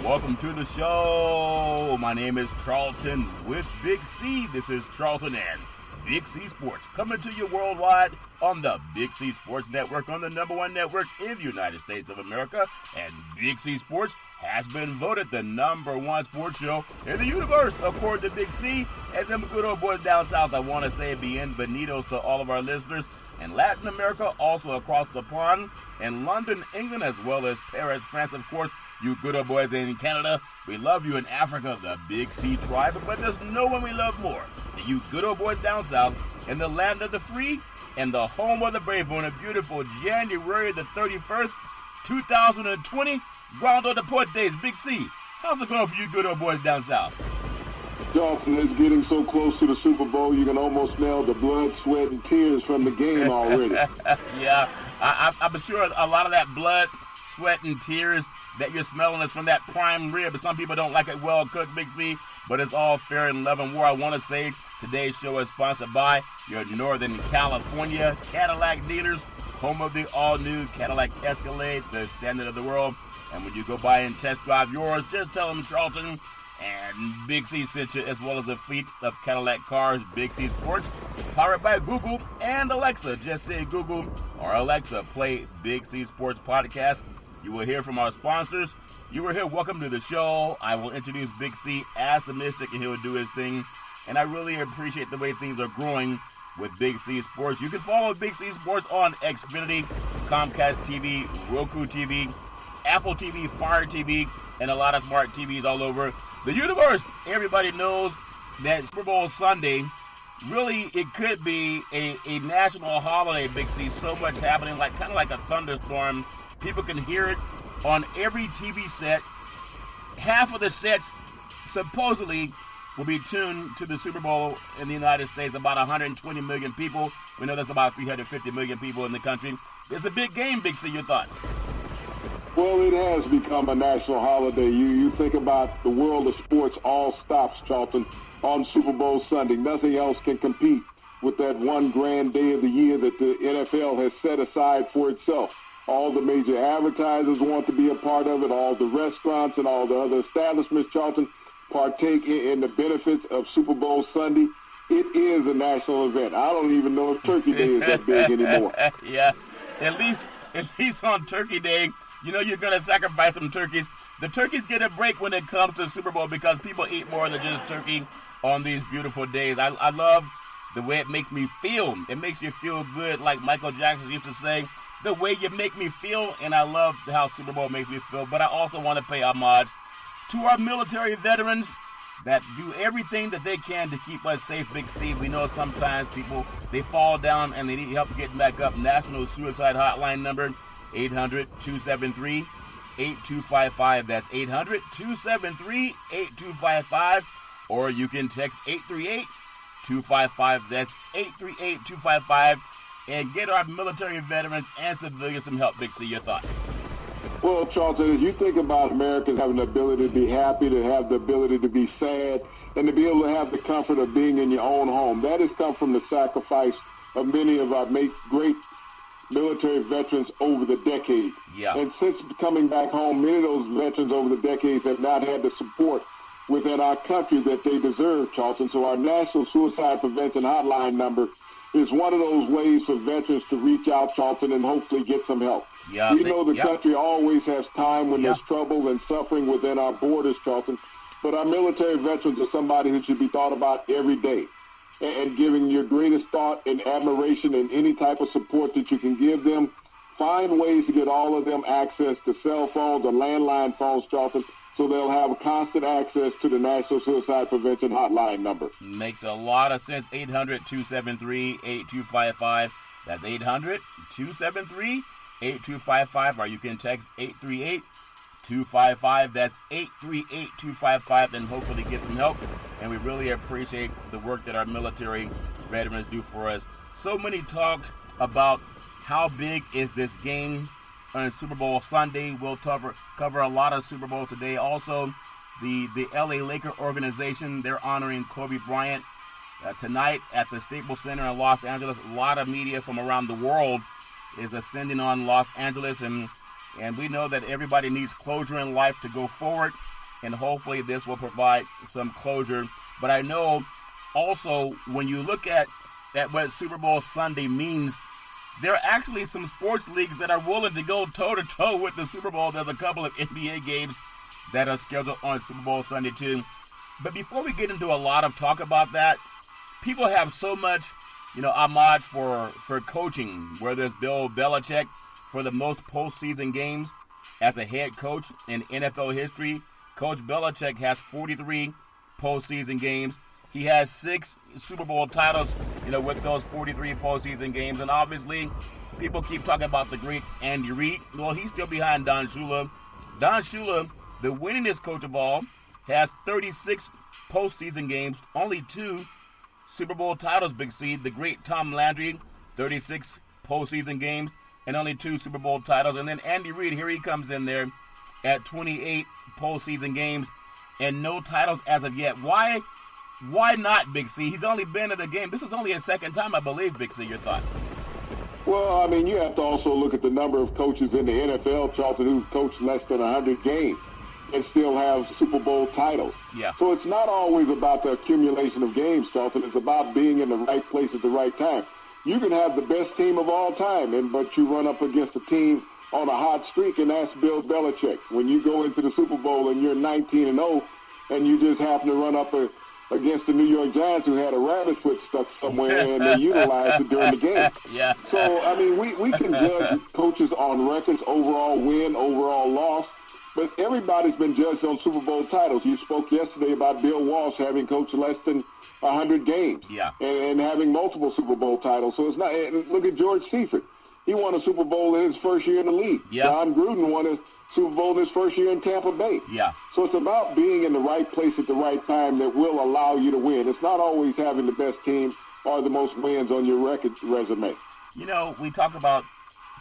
Welcome to the show. My name is Charlton with Big C. This is Charlton and Big C Sports coming to you worldwide on the Big C Sports Network, on the #1 network in the United States of America. And Big C Sports has been voted the #1 sports show in the universe, according to Big C. And them good old boys down south, I want to say bienvenidos to all of our listeners in Latin America, also across the pond, in London, England, as well as Paris, France, of course. You good old boys in Canada, we love you in Africa, the Big C tribe, but there's no one we love more than you good old boys down south in the land of the free and the home of the brave on a beautiful January the 31st, 2020. Grando Deportes, Big C. How's it going for you good old boys down south? Charlton, is getting so close to the Super Bowl, you can almost smell the blood, sweat, and tears from the game already. Yeah, I'm sure a lot of that blood, sweat, and tears that you're smelling is from that prime rib. Some people don't like it well cooked, Big C, but it's all fair in love and war. I want to say today's show is sponsored by your Northern California Cadillac dealers, home of the all-new Cadillac Escalade, the standard of the world. And when you go by and test drive yours, just tell them Charlton and Big C sent you, as well as a fleet of Cadillac cars. Big C Sports, powered by Google and Alexa. Just say Google or Alexa, play Big C Sports Podcast. You will hear from our sponsors. You are here. Welcome to the show. I will introduce Big C as the Mystic, and he'll do his thing. And I really appreciate the way things are growing with Big C Sports. You can follow Big C Sports on Xfinity, Comcast TV, Roku TV, Apple TV, Fire TV, and a lot of smart TVs all over the universe. Everybody knows that Super Bowl Sunday, really, it could be a national holiday, Big C. So much happening, kind of like a thunderstorm. People can hear it on every TV set. Half of the sets supposedly will be tuned to the Super Bowl in the United States. About 120 million people. We know there's about 350 million people in the country. It's a big game, Big C. Your thoughts? Well, it has become a national holiday. You think about the world of sports all stops, Charlton, on Super Bowl Sunday. Nothing else can compete with that one grand day of the year that the NFL has set aside for itself. All the major advertisers want to be a part of it. All the restaurants and all the other establishments, Charlton, partake in the benefits of Super Bowl Sunday. It is a national event. I don't even know if Turkey Day is that big anymore. Yeah, at least on Turkey Day, you know you're going to sacrifice some turkeys. The turkeys get a break when it comes to Super Bowl because people eat more than just turkey on these beautiful days. I love the way it makes me feel. It makes you feel good, like Michael Jackson used to say. The way you make me feel, and I love how Super Bowl makes me feel. But I also want to pay homage to our military veterans that do everything that they can to keep us safe, Big C. We know sometimes people, they fall down and they need help getting back up. National Suicide Hotline number, 800-273-8255. That's 800-273-8255. Or you can text 838-255. That's 838-255. And get our military veterans and civilians some help. Big C, your thoughts? Well, Charlton, as you think about Americans having the ability to be happy, to have the ability to be sad, and to be able to have the comfort of being in your own home, that has come from the sacrifice of many of our great military veterans over the decades. Yeah. And since coming back home, many of those veterans over the decades have not had the support within our country that they deserve, Charlton. So our National Suicide Prevention Hotline number is one of those ways for veterans to reach out, Charlton, and hopefully get some help. Yeah, we know the country always has time when there's trouble and suffering within our borders, Charlton, but our military veterans are somebody who should be thought about every day and giving your greatest thought and admiration and any type of support that you can give them. Find ways to get all of them access to cell phones or landline phones, Charlton, so they'll have constant access to the National Suicide Prevention Hotline number. Makes a lot of sense. 800-273-8255. That's 800-273-8255. Or you can text 838-255. That's 838-255, and hopefully get some help. And we really appreciate the work that our military veterans do for us. So many talk about how big is this game on Super Bowl Sunday. We'll cover a lot of Super Bowl today. Also, the LA Laker organization, they're honoring Kobe Bryant tonight at the Staples Center in Los Angeles. A lot of media from around the world is ascending on Los Angeles, and And we know that everybody needs closure in life to go forward, and hopefully this will provide some closure. But I know also when you look at what Super Bowl Sunday means, there are actually some sports leagues that are willing to go toe-to-toe with the Super Bowl. There's a couple of NBA games that are scheduled on Super Bowl Sunday too. But before we get into a lot of talk about that, people have so much, homage for coaching, whether it's Bill Belichick for the most postseason games as a head coach in NFL history. Coach Belichick has 43 postseason games. He has 6 Super Bowl titles, with those 43 postseason games. And obviously, people keep talking about the great Andy Reid. Well, he's still behind Don Shula. Don Shula, the winningest coach of all, has 36 postseason games, only 2 Super Bowl titles, Big C. The great Tom Landry, 36 postseason games, and only 2 Super Bowl titles. And then Andy Reid, here he comes in there at 28 postseason games and no titles as of yet. Why not, Big C? He's only been in the game. This is only his second time, I believe, Big C. Your thoughts? Well, I mean, you have to also look at the number of coaches in the NFL, Charlton, who've coached less than 100 games and still have Super Bowl titles. Yeah. So it's not always about the accumulation of games, Charlton. It's about being in the right place at the right time. You can have the best team of all time, but you run up against a team on a hot streak, and that's Bill Belichick. When you go into the Super Bowl and you're 19-0, and you just happen to run up against the New York Giants, who had a rabbit foot stuck somewhere, and they utilized it during the game. Yeah. So, I mean, we can judge coaches on records, overall win, overall loss, but everybody's been judged on Super Bowl titles. You spoke yesterday about Bill Walsh having coached less than 100 games, yeah, and having multiple Super Bowl titles. So it's not. Look at George Seifert. He won a Super Bowl in his first year in the league. Yeah. John Gruden won a Super Bowl in his first year in Tampa Bay. Yeah. So it's about being in the right place at the right time that will allow you to win. It's not always having the best team or the most wins on your resume. We talk about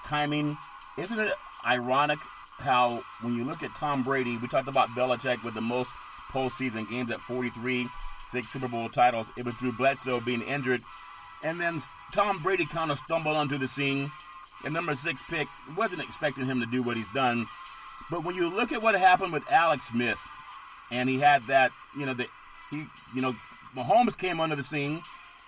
timing. Isn't it ironic how when you look at Tom Brady, we talked about Belichick with the most postseason games at 43, 6 Super Bowl titles. It was Drew Bledsoe being injured. And then Tom Brady kind of stumbled onto the scene. And number 6 pick, wasn't expecting him to do what he's done. But when you look at what happened with Alex Smith, and he had that, Mahomes came onto the scene.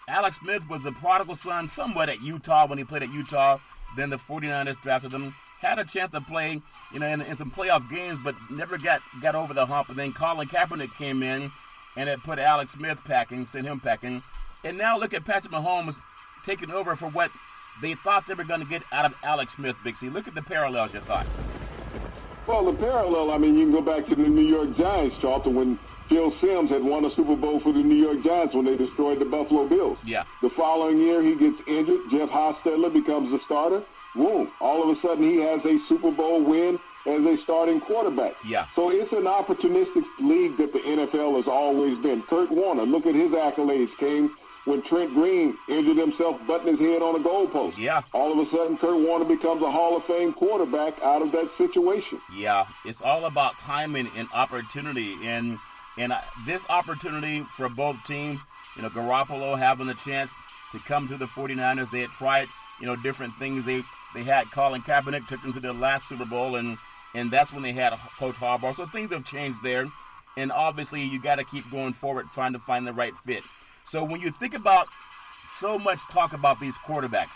Alex Smith was the prodigal son somewhat at Utah when he played at Utah. Then the 49ers drafted him. Had a chance to play, in some playoff games, but never got over the hump. And then Colin Kaepernick came in, and it put Alex Smith packing, sent him packing. And now look at Patrick Mahomes taking over for what they thought they were going to get out of Alex Smith, Big C. Look at the parallels, your thoughts. Well, the parallel, I mean, you can go back to the New York Giants, Charlton, when Phil Simms had won a Super Bowl for the New York Giants when they destroyed the Buffalo Bills. Yeah. The following year, he gets injured. Jeff Hostetler becomes the starter. Boom. All of a sudden, he has a Super Bowl win as a starting quarterback. Yeah. So it's an opportunistic league that the NFL has always been. Kurt Warner, look at his accolades, came when Trent Green injured himself, butting his head on a goalpost. Yeah. All of a sudden, Kurt Warner becomes a Hall of Fame quarterback out of that situation. Yeah, it's all about timing and opportunity. And this opportunity for both teams, Garoppolo having the chance to come to the 49ers. They had tried, different things. They had Colin Kaepernick, took them to their last Super Bowl, and that's when they had Coach Harbaugh. So things have changed there. And obviously, you got to keep going forward, trying to find the right fit. So when you think about so much talk about these quarterbacks,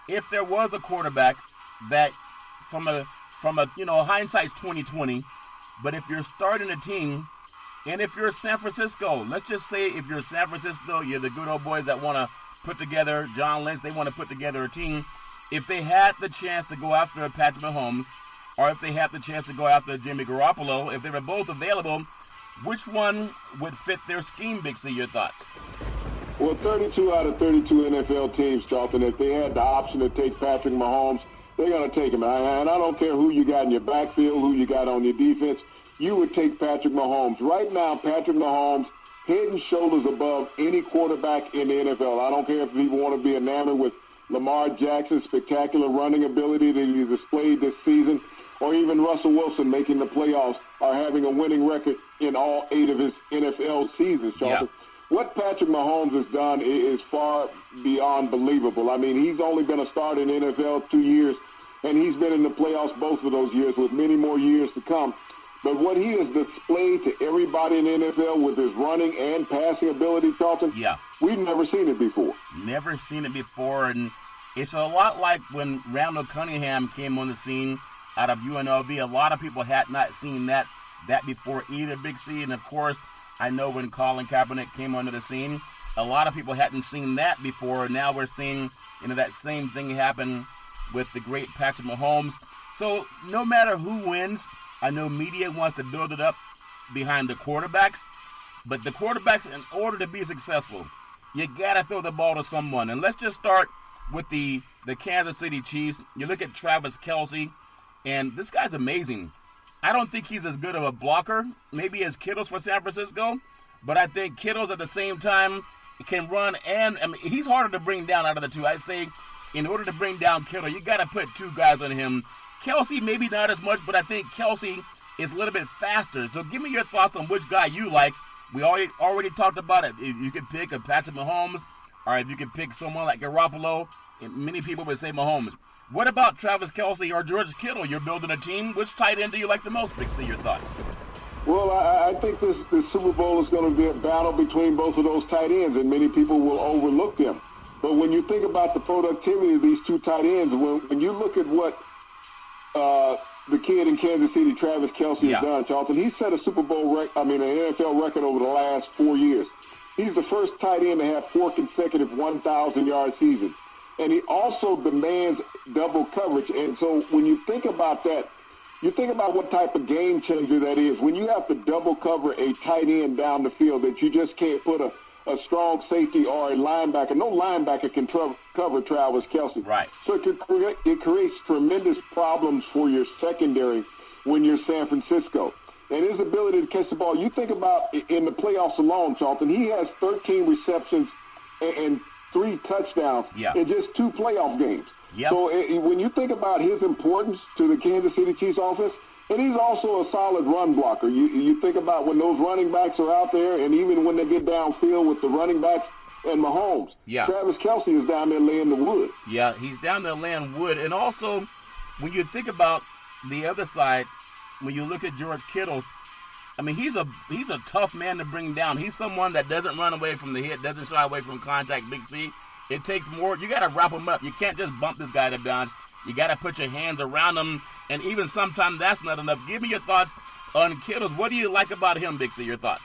if there was a quarterback that from a hindsight's 20/20, but if you're starting a team, and if you're San Francisco, let's just say if you're San Francisco, you're the good old boys that want to put together, John Lynch, they want to put together a team. If they had the chance to go after Patrick Mahomes, or if they had the chance to go after Jimmy Garoppolo, if they were both available, which one would fit their scheme, Big C? Your thoughts? Well, 32 out of 32 NFL teams, Charlton, if they had the option to take Patrick Mahomes, they're going to take him. And I don't care who you got in your backfield, who you got on your defense, you would take Patrick Mahomes. Right now, Patrick Mahomes, head and shoulders above any quarterback in the NFL. I don't care if people want to be enamored with Lamar Jackson's spectacular running ability that he displayed this season, or even Russell Wilson making the playoffs or having a winning record in all 8 of his NFL seasons, Charlton. Yeah. What Patrick Mahomes has done is far beyond believable. I mean, he's only been a starter in the NFL 2 years, and he's been in the playoffs both of those years with many more years to come. But what he has displayed to everybody in the NFL with his running and passing ability, Charlton, we've never seen it before. Never seen it before, and it's a lot like when Randall Cunningham came on the scene out of UNLV. A lot of people had not seen that before either, Big C. And, of course, I know when Colin Kaepernick came onto the scene, a lot of people hadn't seen that before. Now we're seeing, that same thing happen with the great Patrick Mahomes. So no matter who wins, I know media wants to build it up behind the quarterbacks, but the quarterbacks, in order to be successful, you got to throw the ball to someone. And let's just start with the Kansas City Chiefs. You look at Travis Kelce, and this guy's amazing. I don't think he's as good of a blocker, maybe as Kittles for San Francisco, but I think Kittles at the same time can run, and he's harder to bring down out of the two. I'd say in order to bring down Kittle, you got to put two guys on him. Kelce, maybe not as much, but I think Kelce is a little bit faster. So give me your thoughts on which guy you like. We already talked about it. If you could pick a Patrick Mahomes, or if you could pick someone like Garoppolo, many people would say Mahomes. What about Travis Kelce or George Kittle? You're building a team. Which tight end do you like the most, Big C? Your thoughts? Well, I think this Super Bowl is going to be a battle between both of those tight ends, and many people will overlook them. But when you think about the productivity of these two tight ends, when you look at what the kid in Kansas City, Travis Kelce, has done, Charlton, he set a Super Bowl an NFL record over the last 4 years. He's the first tight end to have 4 consecutive 1,000-yard seasons. And he also demands double coverage. And so when you think about that, you think about what type of game changer that is. When you have to double cover a tight end down the field that you just can't put a strong safety or a linebacker. No linebacker can cover Travis Kelce. Right. So it creates tremendous problems for your secondary when you're San Francisco. And his ability to catch the ball, you think about in the playoffs alone, Charlton, he has 13 receptions and 3 touchdowns in just 2 playoff games. Yep. So when you think about his importance to the Kansas City Chiefs offense, and he's also a solid run blocker. You think about when those running backs are out there, and even when they get downfield with the running backs and Mahomes. Travis Kelce is down there laying the wood. Yeah, he's down there laying wood. And also, when you think about the other side, when you look at George Kittle, he's a tough man to bring down. He's someone that doesn't run away from the hit, doesn't shy away from contact, Big C. It takes more. You got to wrap him up. You can't just bump this guy to bounce. You got to put your hands around him, and even sometimes that's not enough. Give me your thoughts on Kittles. What do you like about him, Big C? Your thoughts?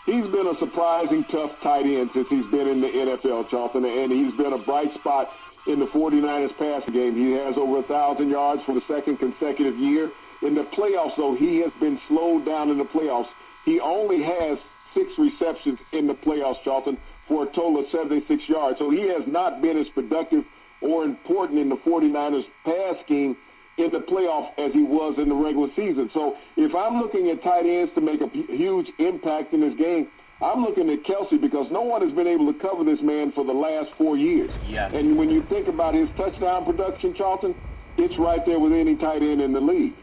He's been a surprising tough tight end since he's been in the NFL, Charlton, and he's been a bright spot in the 49ers passing game. He has over 1,000 yards for the second consecutive year. In the playoffs, though, he has been slowed down in the playoffs. He only has 6 receptions in the playoffs, Charlton, for a total of 76 yards. So he has not been as productive or important in the 49ers pass scheme in the playoffs as he was in the regular season. So if I'm looking at tight ends to make a huge impact in this game, I'm looking at Kelce because no one has been able to cover this man for the last 4 years. And when you think about his touchdown production, Charlton, it's right there with any tight end in the league.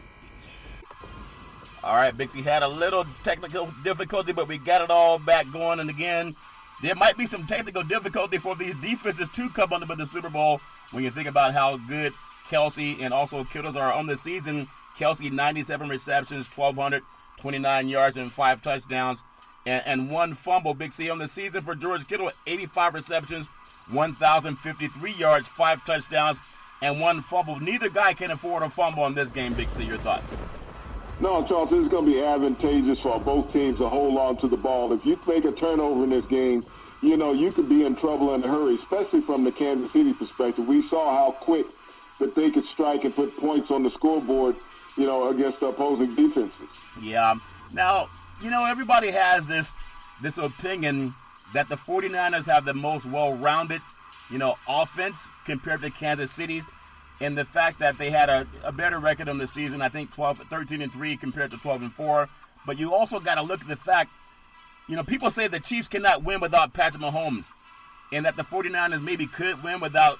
All right, Bixie had a little technical difficulty, but we got it all back going. And again, there might be some technical difficulty for these defenses to come under the Super Bowl when you think about how good Kelce and also Kittles are on the season. Kelce, 97 receptions, 1,229 yards, and 5 touchdowns, and 1 fumble. Big C on the season for George Kittle, 85 receptions, 1,053 yards, 5 touchdowns, and 1 fumble. Neither guy can afford a fumble in this game, Big C. Your thoughts? No, Charles, this is going to be advantageous for both teams to hold on to the ball. If you make a turnover in this game, you could be in trouble in a hurry, especially from the Kansas City perspective. We saw how quick that they could strike and put points on the scoreboard, against the opposing defenses. Yeah. Now, everybody has this opinion that the 49ers have the most well-rounded, offense compared to Kansas City's. And the fact that they had a better record on the season, I think 13-3 compared to 12-4. But you also got to look at the fact, people say the Chiefs cannot win without Patrick Mahomes, and that the 49ers maybe could win without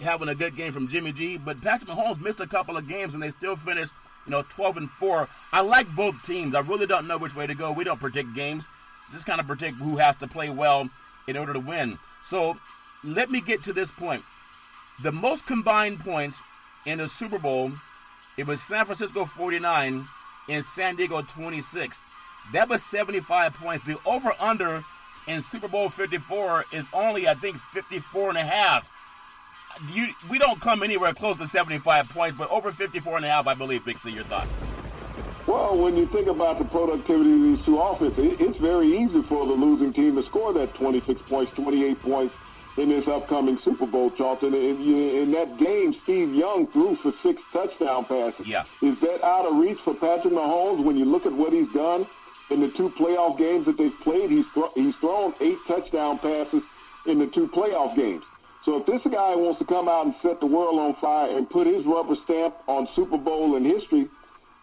having a good game from Jimmy G. But Patrick Mahomes missed a couple of games, and they still finished, 12-4. I like both teams. I really don't know which way to go. We don't predict games. Just kind of predict who has to play well in order to win. So let me get to this point. The most combined points in the Super Bowl, it was San Francisco 49 and San Diego 26. That was 75 points. The over-under in Super Bowl 54 is only, I think, 54 and a half. We don't come anywhere close to 75 points, but over 54 and a half, I believe. Big C, your thoughts? Well, when you think about the productivity of these two offenses, it's very easy for the losing team to score that 26 points, 28 points in this upcoming Super Bowl, Charlton. In that game, Steve Young threw for 6 touchdown passes. Yeah. Is that out of reach for Patrick Mahomes when you look at what he's done in the 2 playoff games that they've played? He's thrown 8 touchdown passes in the 2 playoff games. So if this guy wants to come out and set the world on fire and put his rubber stamp on Super Bowl in history,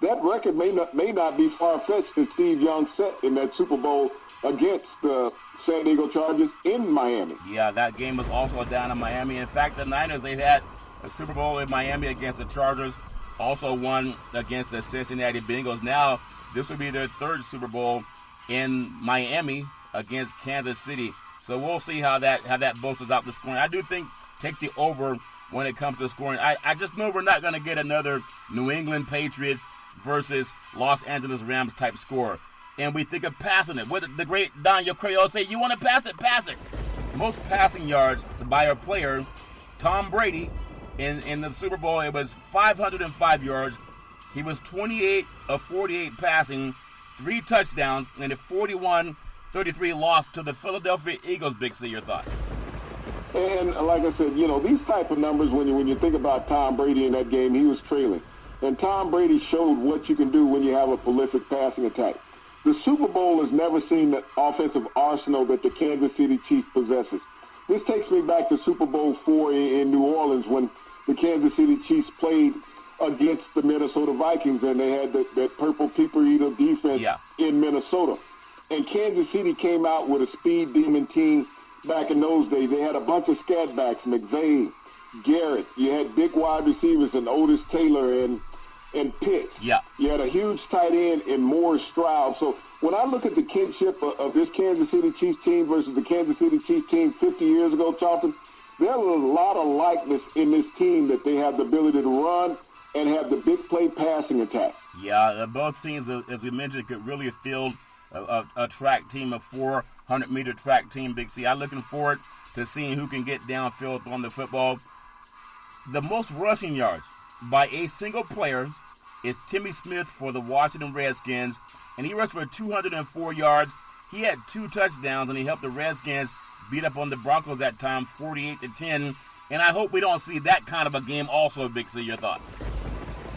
that record may not be far-fetched that Steve Young set in that Super Bowl against the San Diego Chargers in Miami. Yeah, that game was also down in Miami. In fact, the Niners, they've had a Super Bowl in Miami against the Chargers, also won against the Cincinnati Bengals. Now, this will be their 3rd Super Bowl in Miami against Kansas City. So we'll see how that bolsters out the scoring. I do think take the over when it comes to scoring. I just know we're not going to get another New England Patriots versus Los Angeles Rams type score. And we think of passing it. What did the great Daniel Crayola say? You want to pass it? Pass it. Most passing yards by a player, Tom Brady, in the Super Bowl, it was 505 yards. He was 28 of 48 passing, 3 touchdowns, and a 41-33 loss to the Philadelphia Eagles. Big C, your thoughts? And like I said, these type of numbers, when you think about Tom Brady in that game, he was trailing. And Tom Brady showed what you can do when you have a prolific passing attack. The Super Bowl has never seen the offensive arsenal that the Kansas City Chiefs possesses. This takes me back to Super Bowl IV in New Orleans when the Kansas City Chiefs played against the Minnesota Vikings, and they had that purple people eater defense in Minnesota. And Kansas City came out with a speed demon team back in those days. They had a bunch of scat backs, McVay, Garrett. You had big wide receivers and Otis Taylor and Pitts. Yeah. You had a huge tight end in Morris Stroud. So when I look at the kinship of this Kansas City Chiefs team versus the Kansas City Chiefs team 50 years ago, Charlton, there's a lot of likeness in this team that they have the ability to run and have the big play passing attack. Yeah, both teams, as we mentioned, could really field a track team, a 400-meter track team, Big C. I'm looking forward to seeing who can get downfield on the football. The most rushing yards by a single player is Timmy Smith for the Washington Redskins, and he rushed for 204 yards. He had 2 touchdowns, and he helped the Redskins beat up on the Broncos that time, 48-10. And I hope we don't see that kind of a game also, Big C. Your thoughts?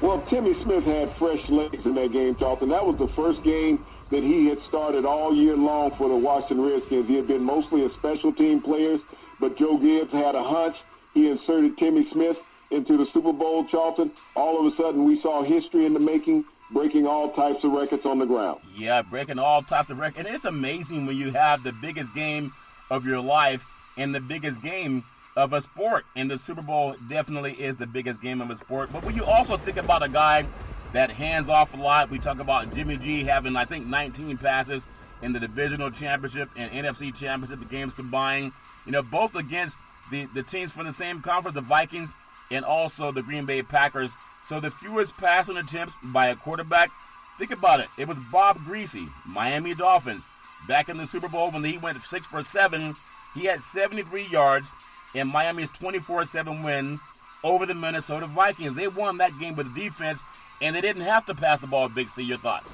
Well, Timmy Smith had fresh legs in that game, Charlton. That was the first game that he had started all year long for the Washington Redskins. He had been mostly a special team player, but Joe Gibbs had a hunch. He inserted Timmy Smith into the Super Bowl, Charlton. All of a sudden, we saw history in the making, breaking all types of records on the ground. Yeah, breaking all types of records. And it's amazing when you have the biggest game of your life and the biggest game of a sport. And the Super Bowl definitely is the biggest game of a sport. But when you also think about a guy that hands off a lot, we talk about Jimmy G having, I think, 19 passes in the divisional championship and NFC championship, the games combined, both against the teams from the same conference, the Vikings, and also the Green Bay Packers. So the fewest passing attempts by a quarterback, think about it. It was Bob Greasy, Miami Dolphins. Back in the Super Bowl when he went 6 for 7, he had 73 yards in Miami's 24-7 win over the Minnesota Vikings. They won that game with defense, and they didn't have to pass the ball. Big C, your thoughts?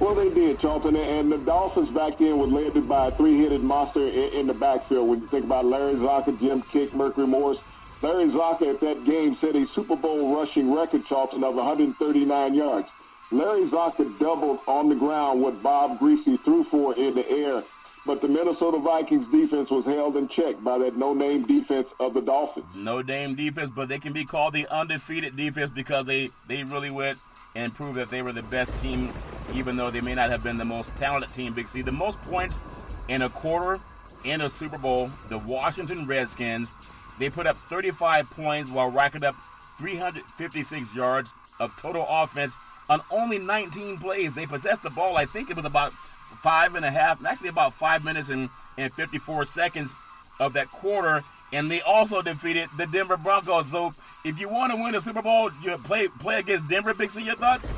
Well, they did, Charlton, and the Dolphins back then were led by a 3-headed monster in the backfield. When you think about Larry Zonka, Jim Kick, Mercury Morris, Larry Zonka at that game set a Super Bowl rushing record, Charlton, of 139 yards. Larry Zonka doubled on the ground what Bob Greasy threw for in the air, but the Minnesota Vikings defense was held in check by that no-name defense of the Dolphins. No-name defense, but they can be called the undefeated defense because they really went and proved that they were the best team, even though they may not have been the most talented team, Big C. The most points in a quarter in a Super Bowl, the Washington Redskins, they put up 35 points while racking up 356 yards of total offense on only 19 plays. They possessed the ball, I think it was about 5 minutes and 54 seconds of that quarter, and they also defeated the Denver Broncos. So if you want to win a Super Bowl, you play against Denver. Big C, your thoughts?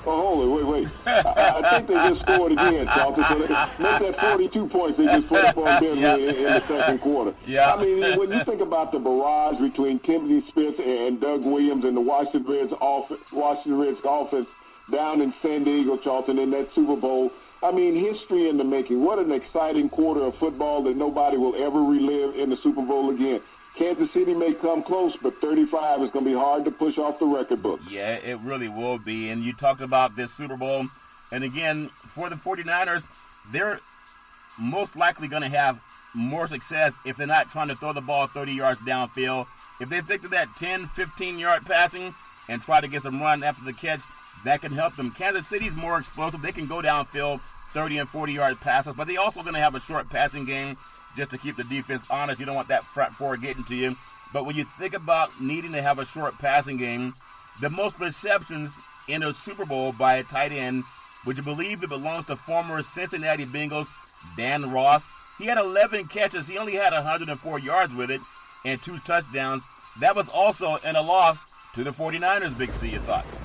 Oh, hold it, wait. I think they just scored again, Charlton. So they make that 42 points they just put up on Denver in the second quarter. Yeah. I mean, when you think about the barrage between Timothy Smith and Doug Williams and the Washington Redskins offense down in San Diego, Charlton, in that Super Bowl, I mean, history in the making. What an exciting quarter of football that nobody will ever relive in the Super Bowl again. Kansas City may come close, but 35 is going to be hard to push off the record book. Yeah, it really will be. And you talked about this Super Bowl. And again, for the 49ers, they're most likely going to have more success if they're not trying to throw the ball 30 yards downfield. If they stick to that 10, 15-yard passing and try to get some run after the catch, that can help them. Kansas City's more explosive. They can go downfield 30 and 40-yard passes, but they're also going to have a short passing game just to keep the defense honest. You don't want that front four getting to you. But when you think about needing to have a short passing game, the most receptions in a Super Bowl by a tight end, would you believe it belongs to former Cincinnati Bengals Dan Ross? He had 11 catches. He only had 104 yards with it and 2 touchdowns. That was also in a loss to the 49ers. Big C, your thoughts?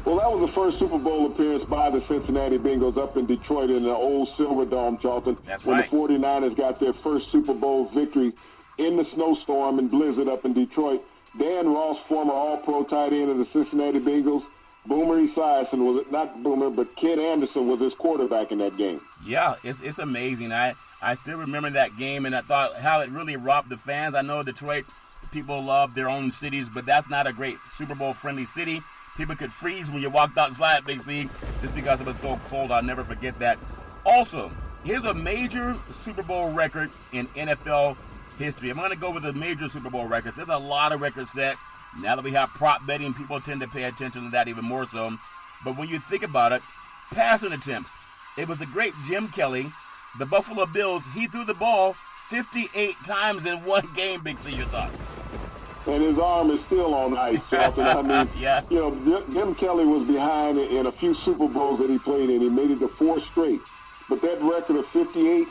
Well, that was the first Super Bowl appearance by the Cincinnati Bengals up in Detroit in the old Silverdome, Charlton. That's when right. the 49ers got their first Super Bowl victory in the snowstorm and blizzard up in Detroit. Dan Ross, former All-Pro tight end of the Cincinnati Bengals, Boomer Esiason was not Boomer, but Ken Anderson was his quarterback in that game. Yeah, it's amazing. I still remember that game, and I thought how it really robbed the fans. I know Detroit people love their own cities, but that's not a great Super Bowl-friendly city. People could freeze when you walked outside, Big C, just because it was so cold. I'll never forget that. Also, here's a major Super Bowl record in NFL history. I'm going to go with the major Super Bowl records. There's a lot of records set. Now that we have prop betting, people tend to pay attention to that even more so. But when you think about it, passing attempts, it was the great Jim Kelly, the Buffalo Bills. He threw the ball 58 times in one game, Big C. Your thoughts? And his arm is still on ice, Charlton. I mean, Yeah. you know, Jim Kelly was behind in a few Super Bowls that he played in. He made it to 4 straight. But that record of 58,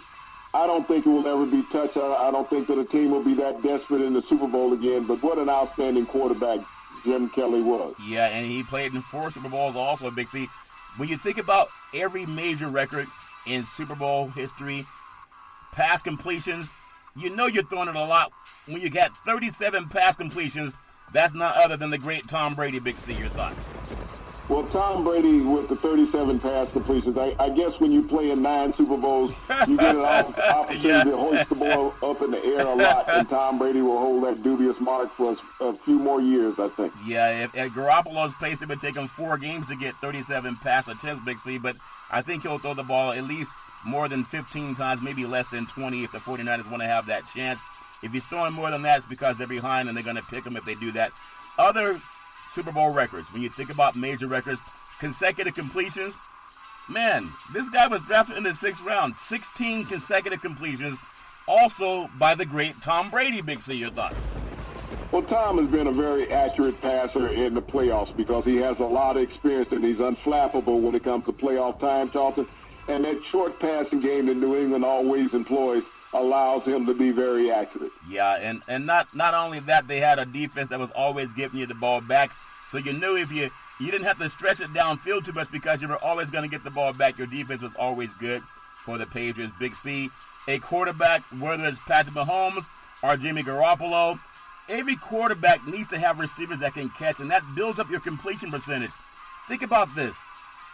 I don't think it will ever be touched. I don't think that a team will be that desperate in the Super Bowl again. But what an outstanding quarterback Jim Kelly was. Yeah, and he played in 4 Super Bowls also, Big C. When you think about every major record in Super Bowl history, pass completions, you know you're throwing it a lot. When you got 37 pass completions, that's not other than the great Tom Brady. Big C, your thoughts? Well, Tom Brady with the 37 pass completions, I guess when you play in 9 Super Bowls, you get an opportunity to hoist the ball up in the air a lot, and Tom Brady will hold that dubious mark for a few more years, I think. Yeah, at Garoppolo's pace, it would take him 4 games to get 37 pass attempts, Big C, but I think he'll throw the ball at least more than 15 times, maybe less than 20 if the 49ers want to have that chance. If he's throwing more than that, it's because they're behind and they're going to pick him if they do that. Other Super Bowl records, when you think about major records, consecutive completions, man, this guy was drafted in the 6th round. 16 consecutive completions, also by the great Tom Brady. Big C, your thoughts? Well, Tom has been a very accurate passer in the playoffs because he has a lot of experience and he's unflappable when it comes to playoff time, Charlton. And that short passing game that New England always employs allows him to be very accurate. Yeah, and not only that, they had a defense that was always giving you the ball back. So you knew if you didn't have to stretch it downfield too much because you were always going to get the ball back. Your defense was always good for the Patriots. Big C, a quarterback, whether it's Patrick Mahomes or Jimmy Garoppolo, every quarterback needs to have receivers that can catch, and that builds up your completion percentage. Think about this.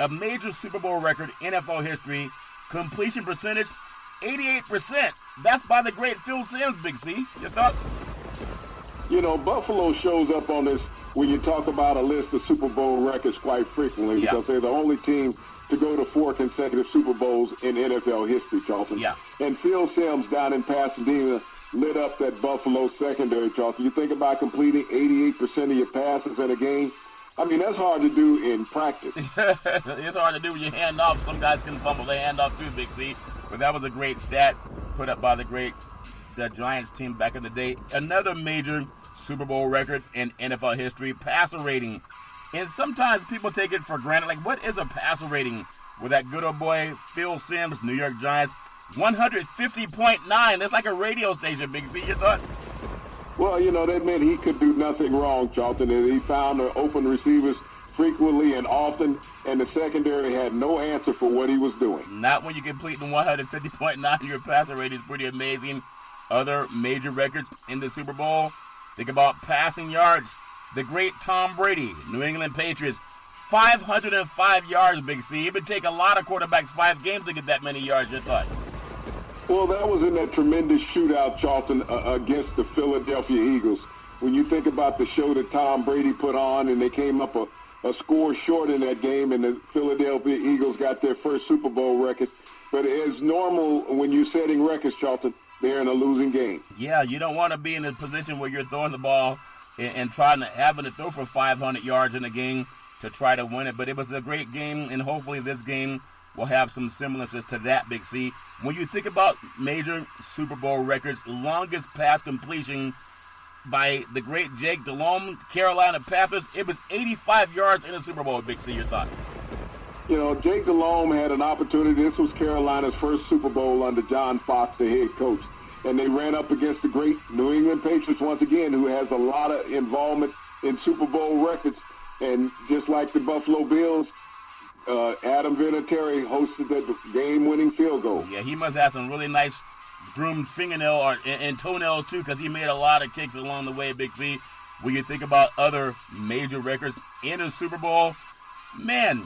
A major Super Bowl record, NFL history, completion percentage, 88%. That's by the great Phil Simms, Big C. Your thoughts? You know, Buffalo shows up on this when you talk about a list of Super Bowl records quite frequently because they're the only team to go to 4 consecutive Super Bowls in NFL history, Charlton. Yeah. And Phil Simms down in Pasadena lit up that Buffalo secondary, Charlton. You think about completing 88% of your passes in a game. I mean, that's hard to do in practice. It's hard to do when you hand off. Some guys can fumble their hand off too, Big C. But that was a great stat put up by the Giants team back in the day. Another major Super Bowl record in NFL history, passer rating. And sometimes people take it for granted. Like, what is a passer rating? With that good old boy, Phil Simms, New York Giants, 150.9. That's like a radio station, Big C. Your thoughts? Well, that meant he could do nothing wrong, Charlton, and he found the open receivers frequently and often, and the secondary had no answer for what he was doing. Not when you complete the 150.9. Your passer rating is pretty amazing. Other major records in the Super Bowl. Think about passing yards. The great Tom Brady, New England Patriots, 505 yards, Big C. It would take a lot of quarterbacks 5 games to get that many yards. Your thoughts? Well, that was in that tremendous shootout, Charlton, against the Philadelphia Eagles. When you think about the show that Tom Brady put on, and they came up a score short in that game, and the Philadelphia Eagles got their first Super Bowl record. But as normal, when you're setting records, Charlton, they're in a losing game. Yeah, you don't want to be in a position where you're throwing the ball and having to throw for 500 yards in a game to try to win it. But it was a great game, and hopefully this game will have some semblances to that, Big C. When you think about major Super Bowl records, longest pass completion by the great Jake Delhomme, Carolina Panthers, it was 85 yards in the Super Bowl, Big C. Your thoughts? Jake Delhomme had an opportunity. This was Carolina's first Super Bowl under John Fox, the head coach. And they ran up against the great New England Patriots once again, who has a lot of involvement in Super Bowl records. And just like the Buffalo Bills, Adam Vinatieri hosted that game-winning field goal. Yeah, he must have some really nice groomed fingernail and toenails, too, because he made a lot of kicks along the way, Big C. When you think about other major records in the Super Bowl, man,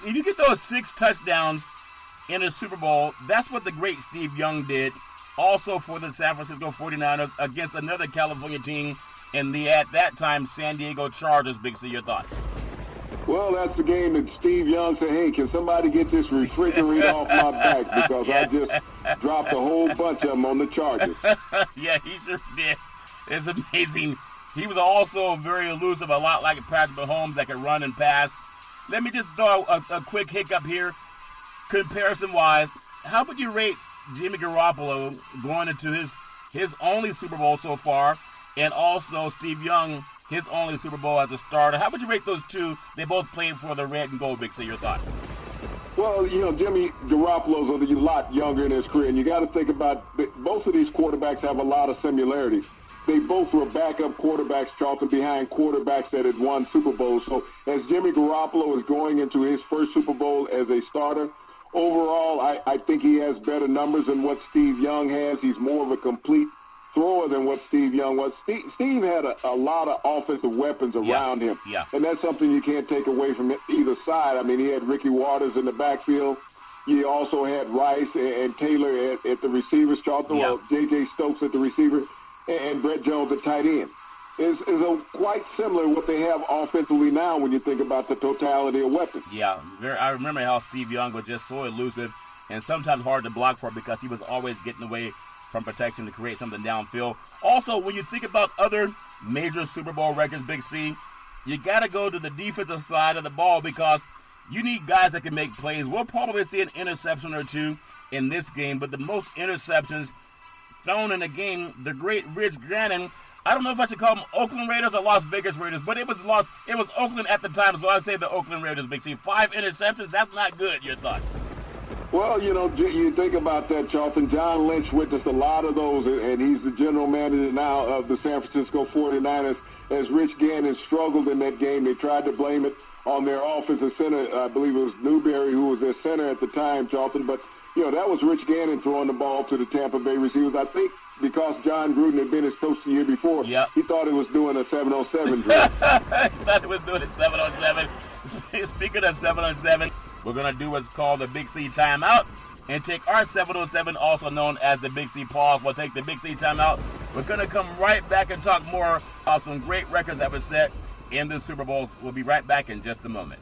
if you get those 6 touchdowns in a Super Bowl, that's what the great Steve Young did, also for the San Francisco 49ers against another California team in the, at that time, San Diego Chargers. Big C, your thoughts? Well, that's the game that Steve Young said, hey, can somebody get this refrigerator off my back, because I just dropped a whole bunch of them on the Chargers. Yeah, he sure did. It's amazing. He was also very elusive, a lot like Patrick Mahomes that could run and pass. Let me just throw a quick hiccup here. Comparison-wise, how would you rate Jimmy Garoppolo going into his only Super Bowl so far, and also Steve Young, his only Super Bowl as a starter? How would you rate those two? They both played for the red and gold. Big C, your thoughts? Well, Jimmy Garoppolo's a lot younger in his career, and you got to think about both of these quarterbacks have a lot of similarities. They both were backup quarterbacks, Charlton, behind quarterbacks that had won Super Bowls. So as Jimmy Garoppolo is going into his first Super Bowl as a starter, overall, I think he has better numbers than what Steve Young has. He's more of a complete thrower than what Steve Young was. Steve had a lot of offensive weapons around him. Yeah. And that's something you can't take away from either side. I mean, he had Ricky Waters in the backfield. He also had Rice and Taylor at the receivers, Charlton, well, J.J. Stokes at the receiver, and Brett Jones at tight end. Is quite similar what they have offensively now when you think about the totality of weapons. Yeah, I remember how Steve Young was just so elusive and sometimes hard to block for because he was always getting away from protection to create something downfield. Also, when you think about other major Super Bowl records, Big C, you got to go to the defensive side of the ball because you need guys that can make plays. We'll probably see an interception or two in this game, but the most interceptions thrown in a game, the great Rich Gannon, I don't know if I should call them Oakland Raiders or Las Vegas Raiders, but it was Oakland at the time, so I'd say the Oakland Raiders, Big C. 5 interceptions, that's not good. Your thoughts? Well, you think about that, Charlton. John Lynch witnessed a lot of those, and he's the general manager now of the San Francisco 49ers. As Rich Gannon struggled in that game, they tried to blame it on their offensive center. I believe it was Newberry who was their center at the time, Charlton. But, that was Rich Gannon throwing the ball to the Tampa Bay receivers. I think because John Gruden had been his coach the year before, he thought he was doing a 7-on-7 drill. He thought he was doing a 7-on-7. Speaking of 7-on-7, we're going to do what's called the Big C timeout and take our 7-on-7, also known as the Big C pause. We'll take the Big C timeout. We're going to come right back and talk more about some great records that were set in the Super Bowl. We'll be right back in just a moment.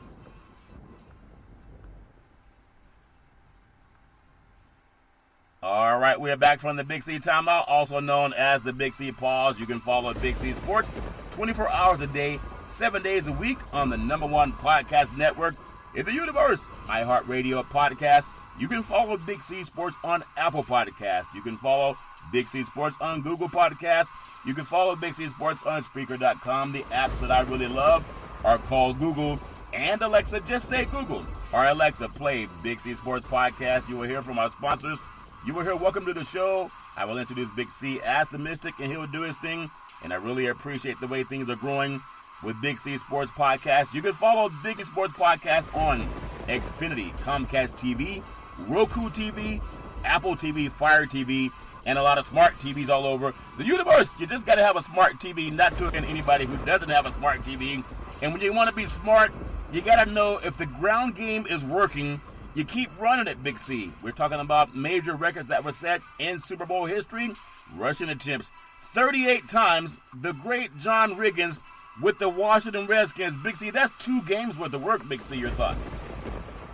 All right, we're back from the Big C timeout, also known as the Big C pause. You can follow Big C Sports 24 hours a day, 7 days a week on the #1 podcast network in the universe, iHeartRadio podcast. You can follow Big C Sports on Apple Podcasts. You can follow Big C Sports on Google Podcasts. You can follow Big C Sports on Spreaker.com. The apps that I really love are called Google and Alexa. Just say Google. Or Alexa, play Big C Sports Podcast. You will hear from our sponsors You will hear welcome to the show. I will introduce Big C as the Mystic, and he'll do his thing. And I really appreciate the way things are growing with Big C Sports Podcast. You can follow Big C Sports Podcast on Xfinity, Comcast TV, Roku TV, Apple TV, Fire TV, and a lot of smart TVs all over the universe. You just got to have a smart TV, not to anybody who doesn't have a smart TV. And when you want to be smart, you got to know if the ground game is working, you keep running it, Big C. We're talking about major records that were set in Super Bowl history. Rushing attempts 38 times. The great John Riggins with the Washington Redskins. Big C, that's 2 games worth of work, Big C. Your thoughts?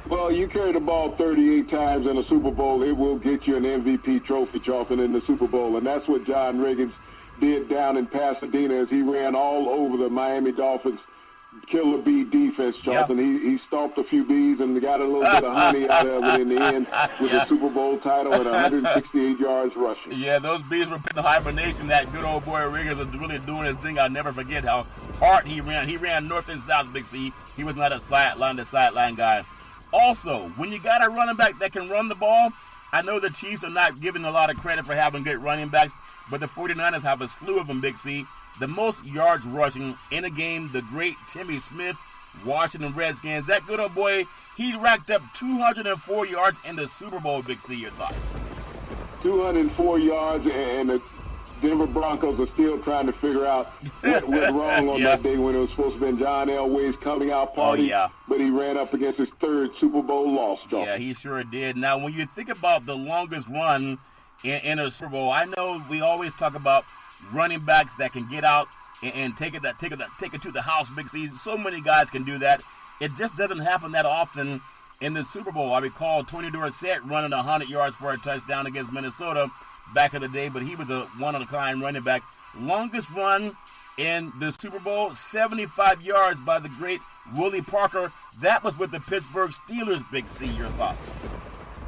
Well, you carry the ball 38 times in a Super Bowl, it will get you an MVP trophy, Charlton, in the Super Bowl. And that's what John Riggins did down in Pasadena as he ran all over the Miami Dolphins killer bee defense, Charlton. Yep. He stomped a few bees and got a little bit of honey out of it in the end with the Super Bowl title at 168 yards rushing. Yeah, those bees were put in hibernation. That good old boy Riggins was really doing his thing. I'll never forget how hard he ran. He ran north and south, Big C. He was not a sideline guy. Also, when you got a running back that can run the ball, I know the Chiefs are not giving a lot of credit for having good running backs, but the 49ers have a slew of them, Big C. The most yards rushing in a game, the great Timmy Smith, Washington Redskins. That good old boy, he racked up 204 yards in the Super Bowl, Big C. Your thoughts? 204 yards, and the Denver Broncos are still trying to figure out what went wrong on that day when it was supposed to have been John Elway's coming out party. But he ran up against his 3rd Super Bowl loss, Charlton. Yeah, he sure did. Now, when you think about the longest run in a Super Bowl, I know we always talk about running backs that can get out and take it to the house, Big C. So many guys can do that. It just doesn't happen that often in the Super Bowl. I recall Tony Dorsett running 100 yards for a touchdown against Minnesota back in the day, but he was a one-of-a-kind running back. Longest run in the Super Bowl, 75 yards by the great Willie Parker. That was with the Pittsburgh Steelers, Big C. Your thoughts?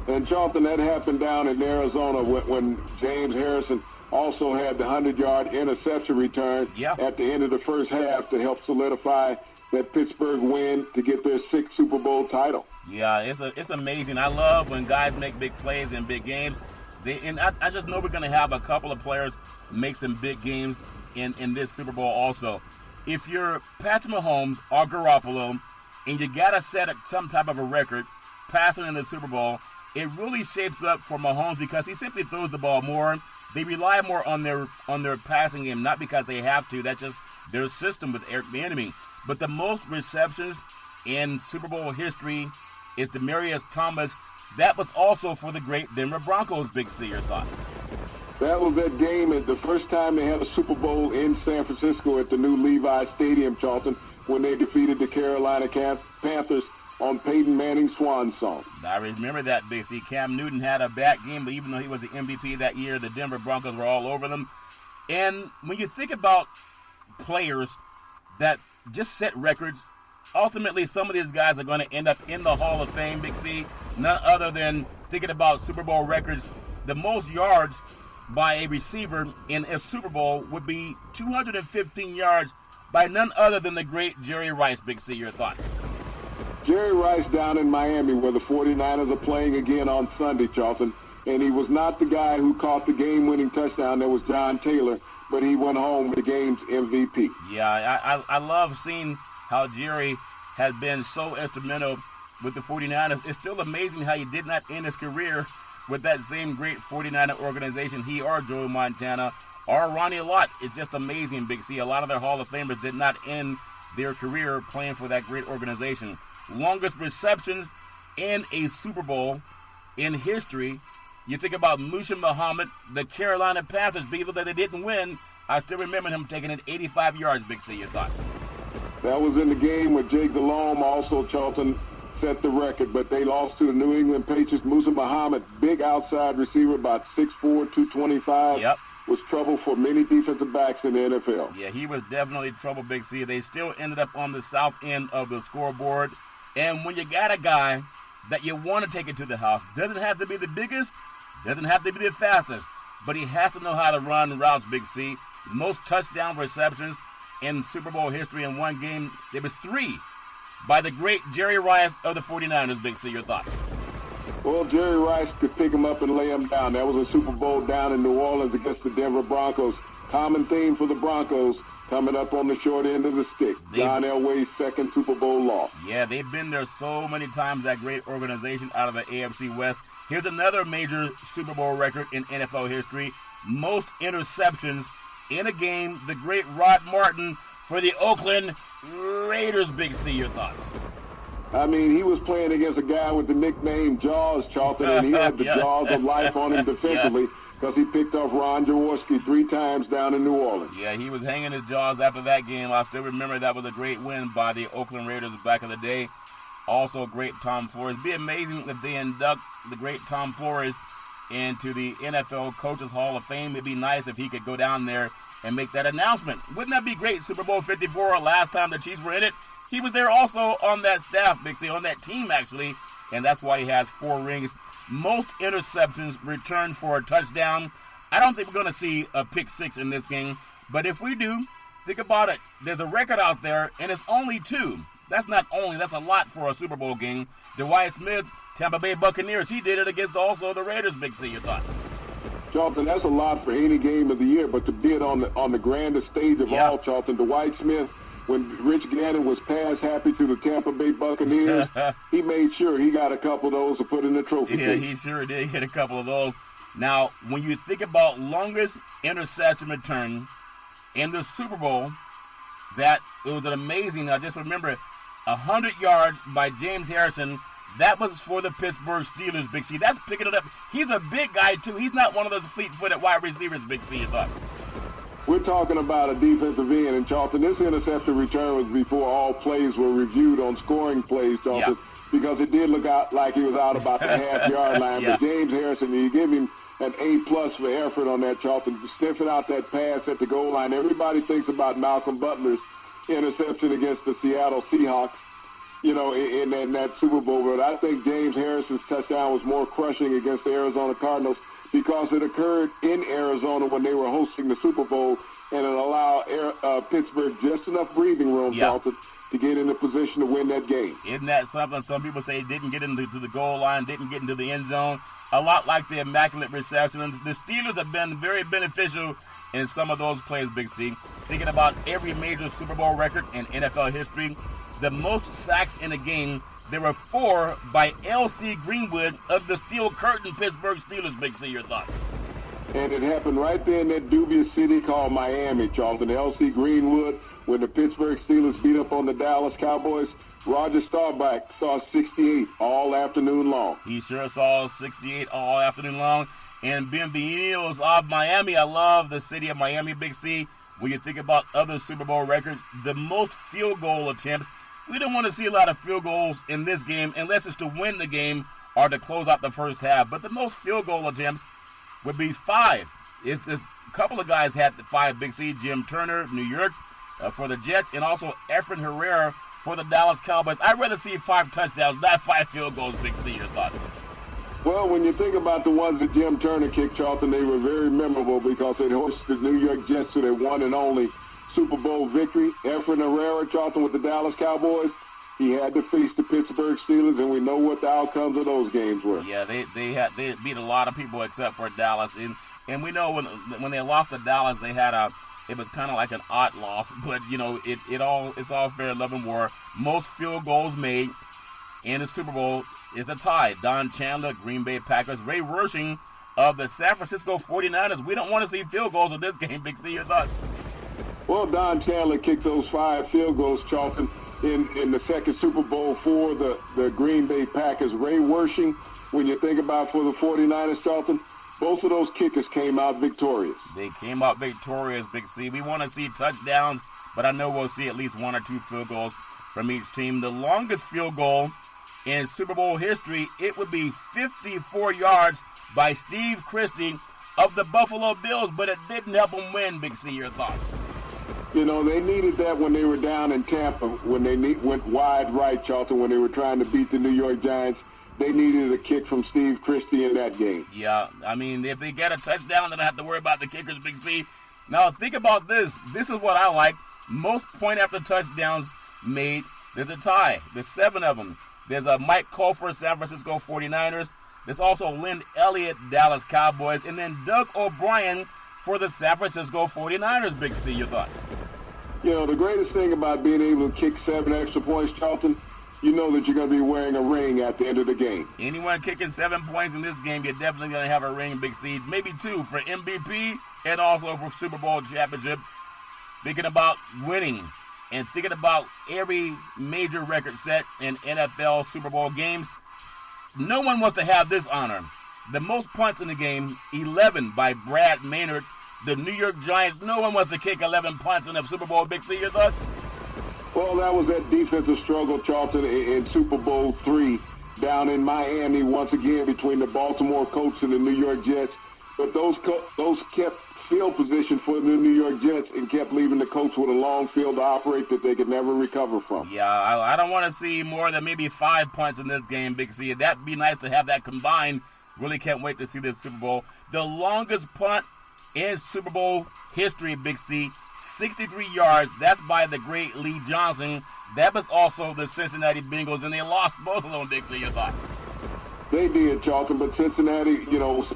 And, Charlton, that happened down in Arizona when James Harrison also had the 100-yard interception return at the end of the first half to help solidify that Pittsburgh win to get their 6th Super Bowl title. Yeah, it's amazing. I love when guys make big plays in big games. I just know we're going to have a couple of players make some big games in this Super Bowl also. If you're Patrick Mahomes or Garoppolo and you got to set some type of a record passing in the Super Bowl, it really shapes up for Mahomes because he simply throws the ball more. They rely more on their passing game, not because they have to. That's just their system with Eric Bieniemy. But the most receptions in Super Bowl history is Demaryius Thomas. That was also for the great Denver Broncos, Big C. Your thoughts? That was that game at the first time they had a Super Bowl in San Francisco at the new Levi Stadium, Charlton, when they defeated the Carolina Panthers on Peyton Manning's swan song. I remember that, Big C. Cam Newton had a bad game, but even though he was the MVP that year, the Denver Broncos were all over them. And when you think about players that just set records, ultimately some of these guys are going to end up in the Hall of Fame, Big C. None other than thinking about Super Bowl records. The most yards by a receiver in a Super Bowl would be 215 yards by none other than the great Jerry Rice, Big C. Your thoughts? Jerry Rice down in Miami where the 49ers are playing again on Sunday, Charlton. And he was not the guy who caught the game-winning touchdown. That was John Taylor, but he went home with the game's MVP. Yeah, I love seeing how Jerry has been so instrumental with the 49ers. It's still amazing how he did not end his career with that same great 49er organization, he or Joe Montana or Ronnie Lott. It's just amazing, Big C. A lot of their Hall of Famers did not end their career playing for that great organization. Longest receptions in a Super Bowl in history. You think about Musa Muhammad, the Carolina Panthers, people that they didn't win. I still remember him taking it 85 yards, Big C. Your thoughts? That was in the game where Jake Delhomme also, Charlton, set the record, but they lost to the New England Patriots. Musa Muhammad, big outside receiver, about 6'4", 225. Yep. Was trouble for many defensive backs in the NFL. Yeah, he was definitely trouble, Big C. They still ended up on the south end of the scoreboard. And when you got a guy that you want to take it to the house, doesn't have to be the biggest, doesn't have to be the fastest, but he has to know how to run routes, Big C. Most touchdown receptions in Super Bowl history in one game. There was 3 by the great Jerry Rice of the 49ers, Big C. Your thoughts? Well, Jerry Rice could pick him up and lay him down. That was a Super Bowl down in New Orleans against the Denver Broncos. Common theme for the Broncos coming up on the short end of the stick. John Elway's second Super Bowl loss. Yeah, they've been there so many times, that great organization out of the AFC West. Here's another major Super Bowl record in NFL history. Most interceptions in a game, the great Rod Martin for the Oakland Raiders. Big C, your thoughts? I mean, he was playing against a guy with the nickname Jaws, Charlton, and he had the jaws of life on him defensively because he picked off Ron Jaworski 3 times down in New Orleans. Yeah, he was hanging his jaws after that game. I still remember that was a great win by the Oakland Raiders back in the day. Also, great Tom Flores. It'd be amazing if they induct the great Tom Flores into the NFL Coaches Hall of Fame. It'd be nice if he could go down there and make that announcement. Wouldn't that be great? Super Bowl 54, last time the Chiefs were in it. He was there also on that staff, Big C, on that team actually, and that's why he has 4 rings. Most interceptions returned for a touchdown. I don't think we're going to see a pick 6 in this game, but if we do, think about it. There's a record out there, and it's only 2. That's a lot for a Super Bowl game. Dwight Smith, Tampa Bay Buccaneers, he did it against also the Raiders. Big C, your thoughts? Charlton, that's a lot for any game of the year, but to be it on the grandest stage of all, Charlton, Dwight Smith, when Rich Gannon was pass happy to the Tampa Bay Buccaneers, he made sure he got a couple of those to put in the trophy case. Yeah, he sure did hit a couple of those. Now, when you think about longest interception return in the Super Bowl, that it was an amazing, I just remember 100 yards by James Harrison. That was for the Pittsburgh Steelers, Big C. That's picking it up. He's a big guy, too. He's not one of those fleet-footed wide receivers, Big C, your thoughts? We're talking about a defensive end, and Charlton, this interception return was before all plays were reviewed on scoring plays, Charlton, because it did look out like he was out about the half-yard line. But James Harrison, you give him an A+ for effort on that, Charlton, sniffing out that pass at the goal line. Everybody thinks about Malcolm Butler's interception against the Seattle Seahawks, you know, in that Super Bowl. But I think James Harrison's touchdown was more crushing against the Arizona Cardinals because it occurred in Arizona when they were hosting the Super Bowl, and it allowed Pittsburgh just enough breathing room, Charlton, to get in a position to win that game. Isn't that something? Some people say didn't get into the goal line, didn't get into the end zone. A lot like the immaculate reception. The Steelers have been very beneficial in some of those plays, Big C. Thinking about every major Super Bowl record in NFL history, the most sacks in a game, there were 4 by L.C. Greenwood of the Steel Curtain Pittsburgh Steelers. Big C, your thoughts? And it happened right there in that dubious city called Miami, Charlton. L.C. Greenwood, when the Pittsburgh Steelers beat up on the Dallas Cowboys, Roger Staubach saw 68 all afternoon long. He sure saw 68 all afternoon long. And bienvenidos of Miami. I love the city of Miami, Big C. When you think about other Super Bowl records, the most field goal attempts, we don't want to see a lot of field goals in this game unless it's to win the game or to close out the first half. But the most field goal attempts would be 5. A couple of guys had the 5, Big C. Jim Turner, New York, for the Jets, and also Efren Herrera for the Dallas Cowboys. I'd rather see 5 touchdowns, not 5 field goals, Big C. Your thoughts? Well, when you think about the ones that Jim Turner kicked, Charlton, they were very memorable because they hosted the New York Jets to their one and only Super Bowl victory. Efren Herrera, Charlton, with the Dallas Cowboys, he had to face the Pittsburgh Steelers, and we know what the outcomes of those games were. Yeah, they beat a lot of people except for Dallas, and we know when they lost to Dallas, they had it was kind of like an odd loss, but you know it's all fair, love and war. Most field goals made in the Super Bowl is a tie. Don Chandler, Green Bay Packers, Ray Wersching of the San Francisco 49ers. We don't want to see field goals in this game. Big C, your thoughts? Well, Don Chandler kicked those 5 field goals, Charlton, in the second Super Bowl for the Green Bay Packers. Ray Wersching, when you think about for the 49ers, Charlton, both of those kickers came out victorious. They came out victorious, Big C. We want to see touchdowns, but I know we'll see at least 1 or 2 field goals from each team. The longest field goal in Super Bowl history, it would be 54 yards by Steve Christie of the Buffalo Bills, but it didn't help them win. Big C, your thoughts? You know, they needed that when they were down in Tampa, when they went wide right, Charlton, when they were trying to beat the New York Giants. They needed a kick from Steve Christie in that game. Yeah, I mean, if they get a touchdown, they don't have to worry about the kickers, Big C. Now, think about this. This is what I like. Most point-after touchdowns made, there's a tie. There's 7 of them. There's a Mike Colfer, San Francisco 49ers. There's also Lynn Elliott, Dallas Cowboys, and then Doug O'Brien for the San Francisco 49ers. Big C, your thoughts? You know, the greatest thing about being able to kick 7 extra points, Charlton, you know that you're going to be wearing a ring at the end of the game. Anyone kicking 7 points in this game, you're definitely going to have a ring, Big C. Maybe 2 for MVP and also for Super Bowl championship. Speaking about winning and thinking about every major record set in NFL Super Bowl games, no one wants to have this honor. The most punts in the game, 11 by Brad Maynard. The New York Giants, no one wants to kick 11 punts in the Super Bowl. Big C, your thoughts? Well, that was that defensive struggle, Charlton, in Super Bowl III down in Miami once again between the Baltimore Colts and the New York Jets. But those kept field position for the New York Jets and kept leaving the Colts with a long field to operate that they could never recover from. Yeah, I don't want to see more than maybe 5 punts in this game, Big C. That'd be nice to have that combined. Really can't wait to see this Super Bowl. The longest punt in Super Bowl history, Big C, 63 yards. That's by the great Lee Johnson. That was also the Cincinnati Bengals, and they lost both of them, Big C. Your thoughts? They did, Charlton, but Cincinnati,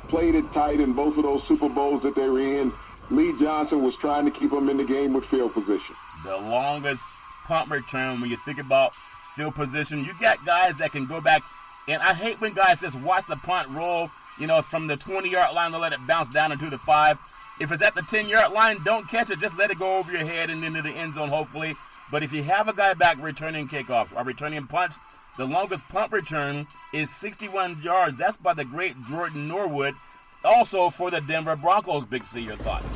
played it tight in both of those Super Bowls that they were in. Lee Johnson was trying to keep them in the game with field position. The longest punt return, when you think about field position, you got guys that can go back, and I hate when guys just watch the punt roll, from the 20-yard line to let it bounce down into the 5. If it's at the 10-yard line, don't catch it. Just let it go over your head and into the end zone, hopefully. But if you have a guy back returning kickoff or returning punts, the longest punt return is 61 yards. That's by the great Jordan Norwood, also for the Denver Broncos. Big C, your thoughts?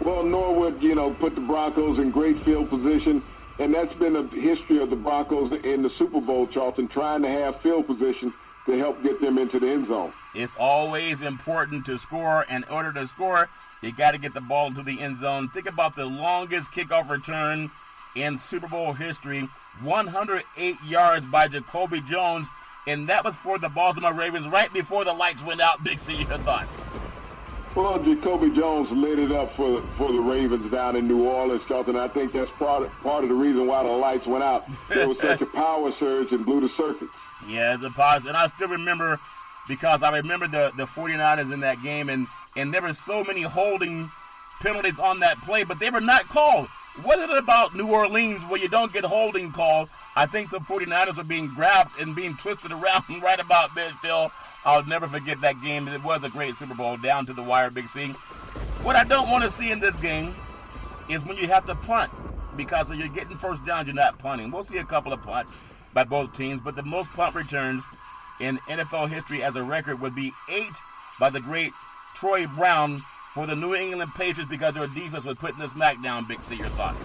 Well, Norwood, put the Broncos in great field position, and that's been the history of the Broncos in the Super Bowl, Charlton, trying to have field position to help get them into the end zone. It's always important to score. In order to score, you got to get the ball into the end zone. Think about the longest kickoff return in Super Bowl history, 108 yards by Jacoby Jones, and that was for the Baltimore Ravens right before the lights went out. Big C, your thoughts? Well, Jacoby Jones lit it up for the Ravens down in New Orleans, Charlton. I think that's part of the reason why the lights went out. There was such a power surge and blew the circuit. Yeah, it's a pause. And I still remember, because I remember the 49ers in that game, and there were so many holding penalties on that play, but they were not called. What is it about New Orleans where you don't get holding called? I think some 49ers are being grabbed and being twisted around right about midfield. I'll never forget that game. It was a great Super Bowl, down to the wire, Big C. What I don't want to see in this game is when you have to punt, because if you're getting first downs, you're not punting. We'll see a couple of punts by both teams, but the most punt returns in NFL history as a record would be 8 by the great Troy Brown for the New England Patriots, because their defense was putting the smack down. Big C, your thoughts?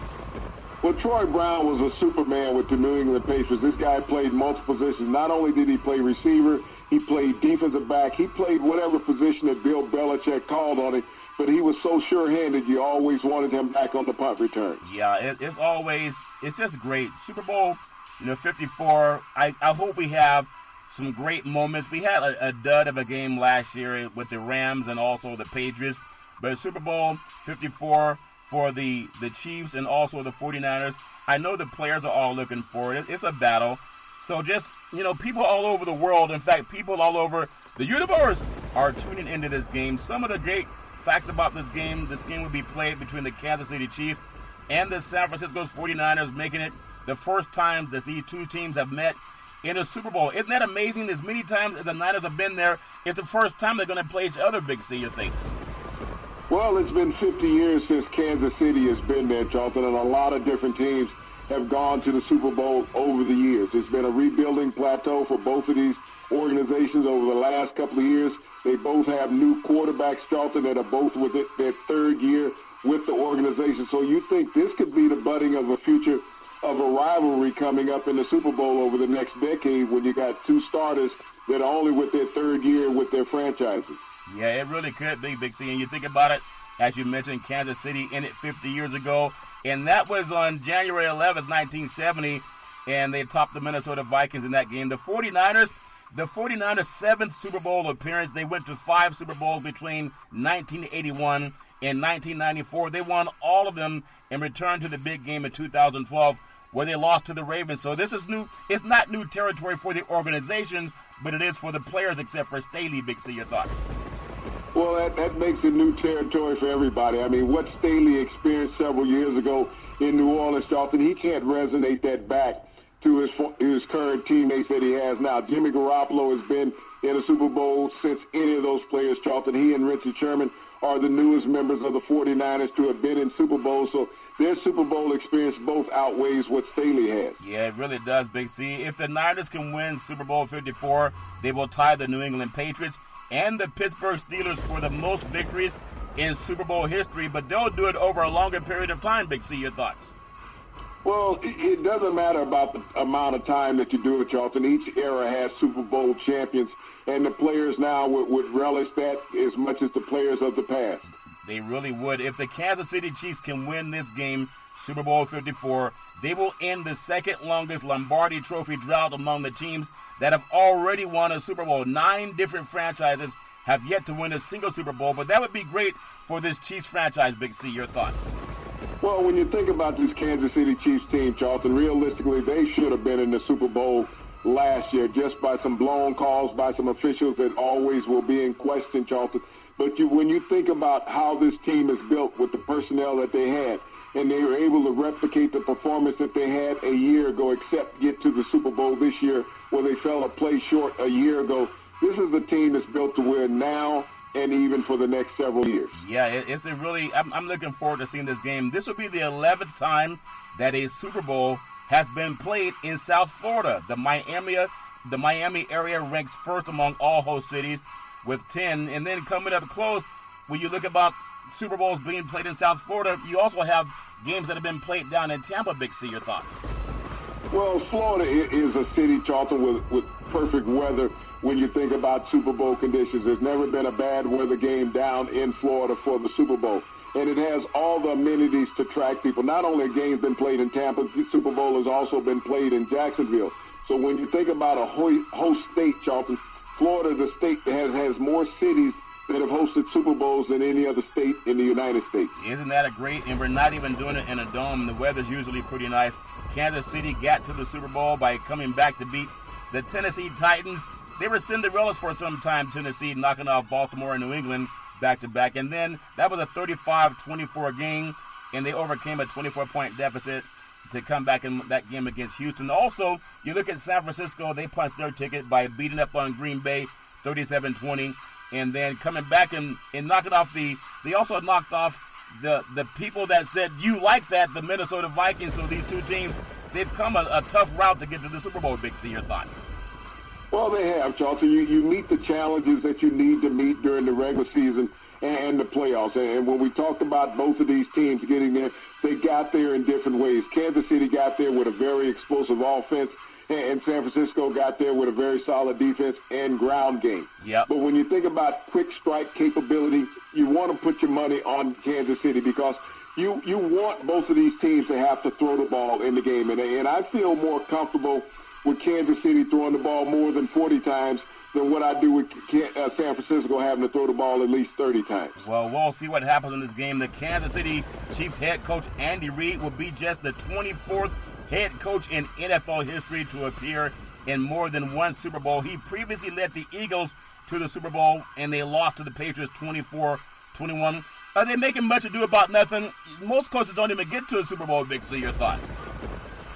Well, Troy Brown was a Superman with the New England Patriots. This guy played multiple positions. Not only did he play receiver, he played defensive back. He played whatever position that Bill Belichick called on him, but he was so sure-handed you always wanted him back on the punt return. Yeah, it's just great. Super Bowl 54, I hope we have some great moments. We had a dud of a game last year with the Rams and also the Patriots, but Super Bowl 54 for the Chiefs and also the 49ers, I know the players are all looking for it. It's a battle. So just, people all over the world, in fact, people all over the universe are tuning into this game. Some of the great facts about this game will be played between the Kansas City Chiefs and the San Francisco 49ers, making it the first time that these two teams have met in a Super Bowl. Isn't that amazing? As many times as the Niners have been there, it's the first time they're going to play each other, Big C, you think? Well, it's been 50 years since Kansas City has been there, Charlton, and a lot of different teams have gone to the Super Bowl over the years. It's been a rebuilding plateau for both of these organizations over the last couple of years. They both have new quarterbacks, Charlton, that are both with their third year with the organization. So you think this could be the budding of a future of a rivalry coming up in the Super Bowl over the next decade when you got two starters that are only with their third year with their franchises. Yeah, it really could be, Big C. And you think about it, as you mentioned, Kansas City in it 50 years ago. And that was on January 11th, 1970. And they topped the Minnesota Vikings in that game. The 49ers' seventh Super Bowl appearance. They went to 5 Super Bowls between 1981 and 1994. They won all of them and returned to the big game in 2012, where they lost to the Ravens. So this is new. It's not new territory for the organizations, but it is for the players except for Staley. Big C, your thoughts? Well, that makes it new territory for everybody. I mean, what Staley experienced several years ago in New Orleans, Charlton, he can't resonate that back to his current teammates that he has now. Jimmy Garoppolo has been in a Super Bowl since any of those players, Charlton. He and Richard Sherman are the newest members of the 49ers to have been in Super Bowls. So their Super Bowl experience both outweighs what Staley has. Yeah, it really does, Big C. If the Niners can win Super Bowl 54, they will tie the New England Patriots and the Pittsburgh Steelers for the most victories in Super Bowl history, but they'll do it over a longer period of time. Big C, your thoughts? Well, it doesn't matter about the amount of time that you do it, Charlton. Each era has Super Bowl champions, and the players now would relish that as much as the players of the past. They really would. If the Kansas City Chiefs can win this game, Super Bowl 54, they will end the second longest Lombardi Trophy drought among the teams that have already won a Super Bowl. 9 different franchises have yet to win a single Super Bowl, but that would be great for this Chiefs franchise, Big C. Your thoughts? Well, when you think about this Kansas City Chiefs team, Charlton, realistically, they should have been in the Super Bowl last year just by some blown calls by some officials that always will be in question, Charlton. But when you think about how this team is built with the personnel that they had, and they were able to replicate the performance that they had a year ago, except get to the Super Bowl this year where they fell a play short a year ago, this is the team that's built to win now and even for the next several years. Yeah, it's a really, I'm looking forward to seeing this game. This will be the 11th time that a Super Bowl has been played in South Florida. The Miami area ranks first among all host cities with 10. And then coming up close, when you look about Super Bowls being played in South Florida, you also have games that have been played down in Tampa. Big C, your thoughts? Well, Florida is a city, Charlton, with perfect weather. When you think about Super Bowl conditions, there's never been a bad weather game down in Florida for the Super Bowl. And it has all the amenities to attract people. Not only have games been played in Tampa, the Super Bowl has also been played in Jacksonville. So when you think about a host state, Charlton, Florida is a state that has more cities that have hosted Super Bowls than any other state in the United States. Isn't that a great? And we're not even doing it in a dome. The weather's usually pretty nice. Kansas City got to the Super Bowl by coming back to beat the Tennessee Titans. They were Cinderellas for some time, Tennessee, knocking off Baltimore and New England back-to-back. And then that was a 35-24 game, and they overcame a 24-point deficit to come back in that game against Houston. Also, you look at San Francisco, they punched their ticket by beating up on Green Bay 37-20, and then coming back and knocking off they also knocked off the people that said you like that, the Minnesota Vikings. So these two teams, they've come a tough route to get to the Super Bowl. Big C, your thoughts? Well, they have, Charlton. You meet the challenges that you need to meet during the regular season and the playoffs. And when we talked about both of these teams getting there, they got there in different ways. Kansas City got there with a very explosive offense, and San Francisco got there with a very solid defense and ground game. Yep. But when you think about quick strike capability, you want to put your money on Kansas City because you want both of these teams to have to throw the ball in the game. And I feel more comfortable with Kansas City throwing the ball more than 40 times than what I do with San Francisco having to throw the ball at least 30 times. Well, we'll see what happens in this game. The Kansas City Chiefs head coach Andy Reid will be just the 24th head coach in NFL history to appear in more than one Super Bowl. He previously led the Eagles to the Super Bowl, and they lost to the Patriots 24-21. Are they making much ado about nothing? Most coaches don't even get to a Super Bowl. Big C, your thoughts?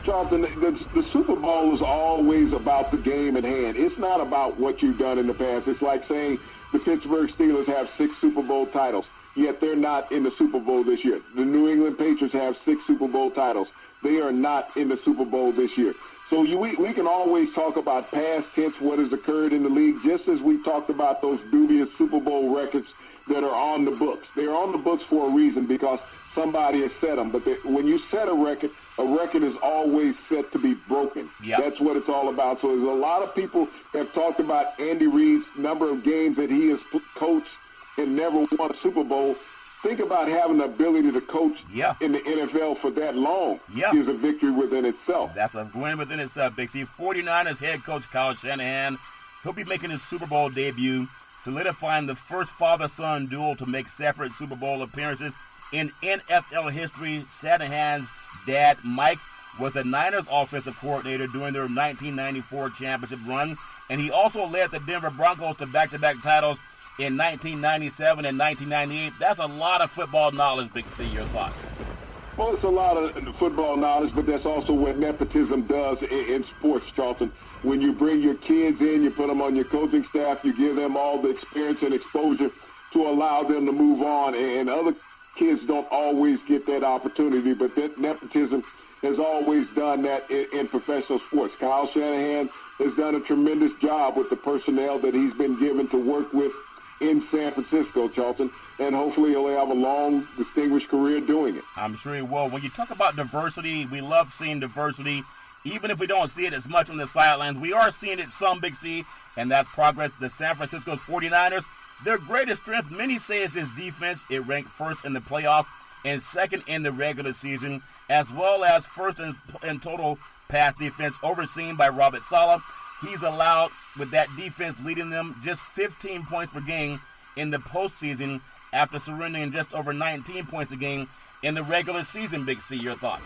Charlton, the Super Bowl is always about the game at hand. It's not about what you've done in the past. It's like saying the Pittsburgh Steelers have 6 Super Bowl titles, yet they're not in the Super Bowl this year. The New England Patriots have 6 Super Bowl titles. They are not in the Super Bowl this year. So we can always talk about past tense, what has occurred in the league, just as we talked about those dubious Super Bowl records that are on the books. They're on the books for a reason because somebody has set them. But when you set a record is always set to be broken. Yep. That's what it's all about. So there's a lot of people that have talked about Andy Reid's number of games that he has coached and never won a Super Bowl. Think about having the ability to coach in the NFL for that long is a victory within itself. That's a win within itself, Big C. 49ers head coach Kyle Shanahan, he'll be making his Super Bowl debut, solidifying the first father-son duel to make separate Super Bowl appearances in NFL history. Shanahan's dad, Mike, was the Niners offensive coordinator during their 1994 championship run, and he also led the Denver Broncos to back-to-back titles in 1997 and 1998. That's a lot of football knowledge, Big C. Your thoughts? Well, it's a lot of football knowledge, but that's also what nepotism does in sports, Charlton. When you bring your kids in, you put them on your coaching staff, you give them all the experience and exposure to allow them to move on, and other kids don't always get that opportunity, but that nepotism has always done that in professional sports. Kyle Shanahan has done a tremendous job with the personnel that he's been given to work with in San Francisco, Charlton, and hopefully he'll have a long, distinguished career doing it. I'm sure he will. When you talk about diversity, we love seeing diversity. Even if we don't see it as much on the sidelines, we are seeing it some, Big C, and that's progress. The San Francisco 49ers, their greatest strength, many say, is this defense. It ranked first in the playoffs and second in the regular season, as well as first in total pass defense, overseen by Robert Saleh. He's allowed, with that defense leading them, just 15 points per game in the postseason after surrendering just over 19 points a game in the regular season. Big C, your thoughts?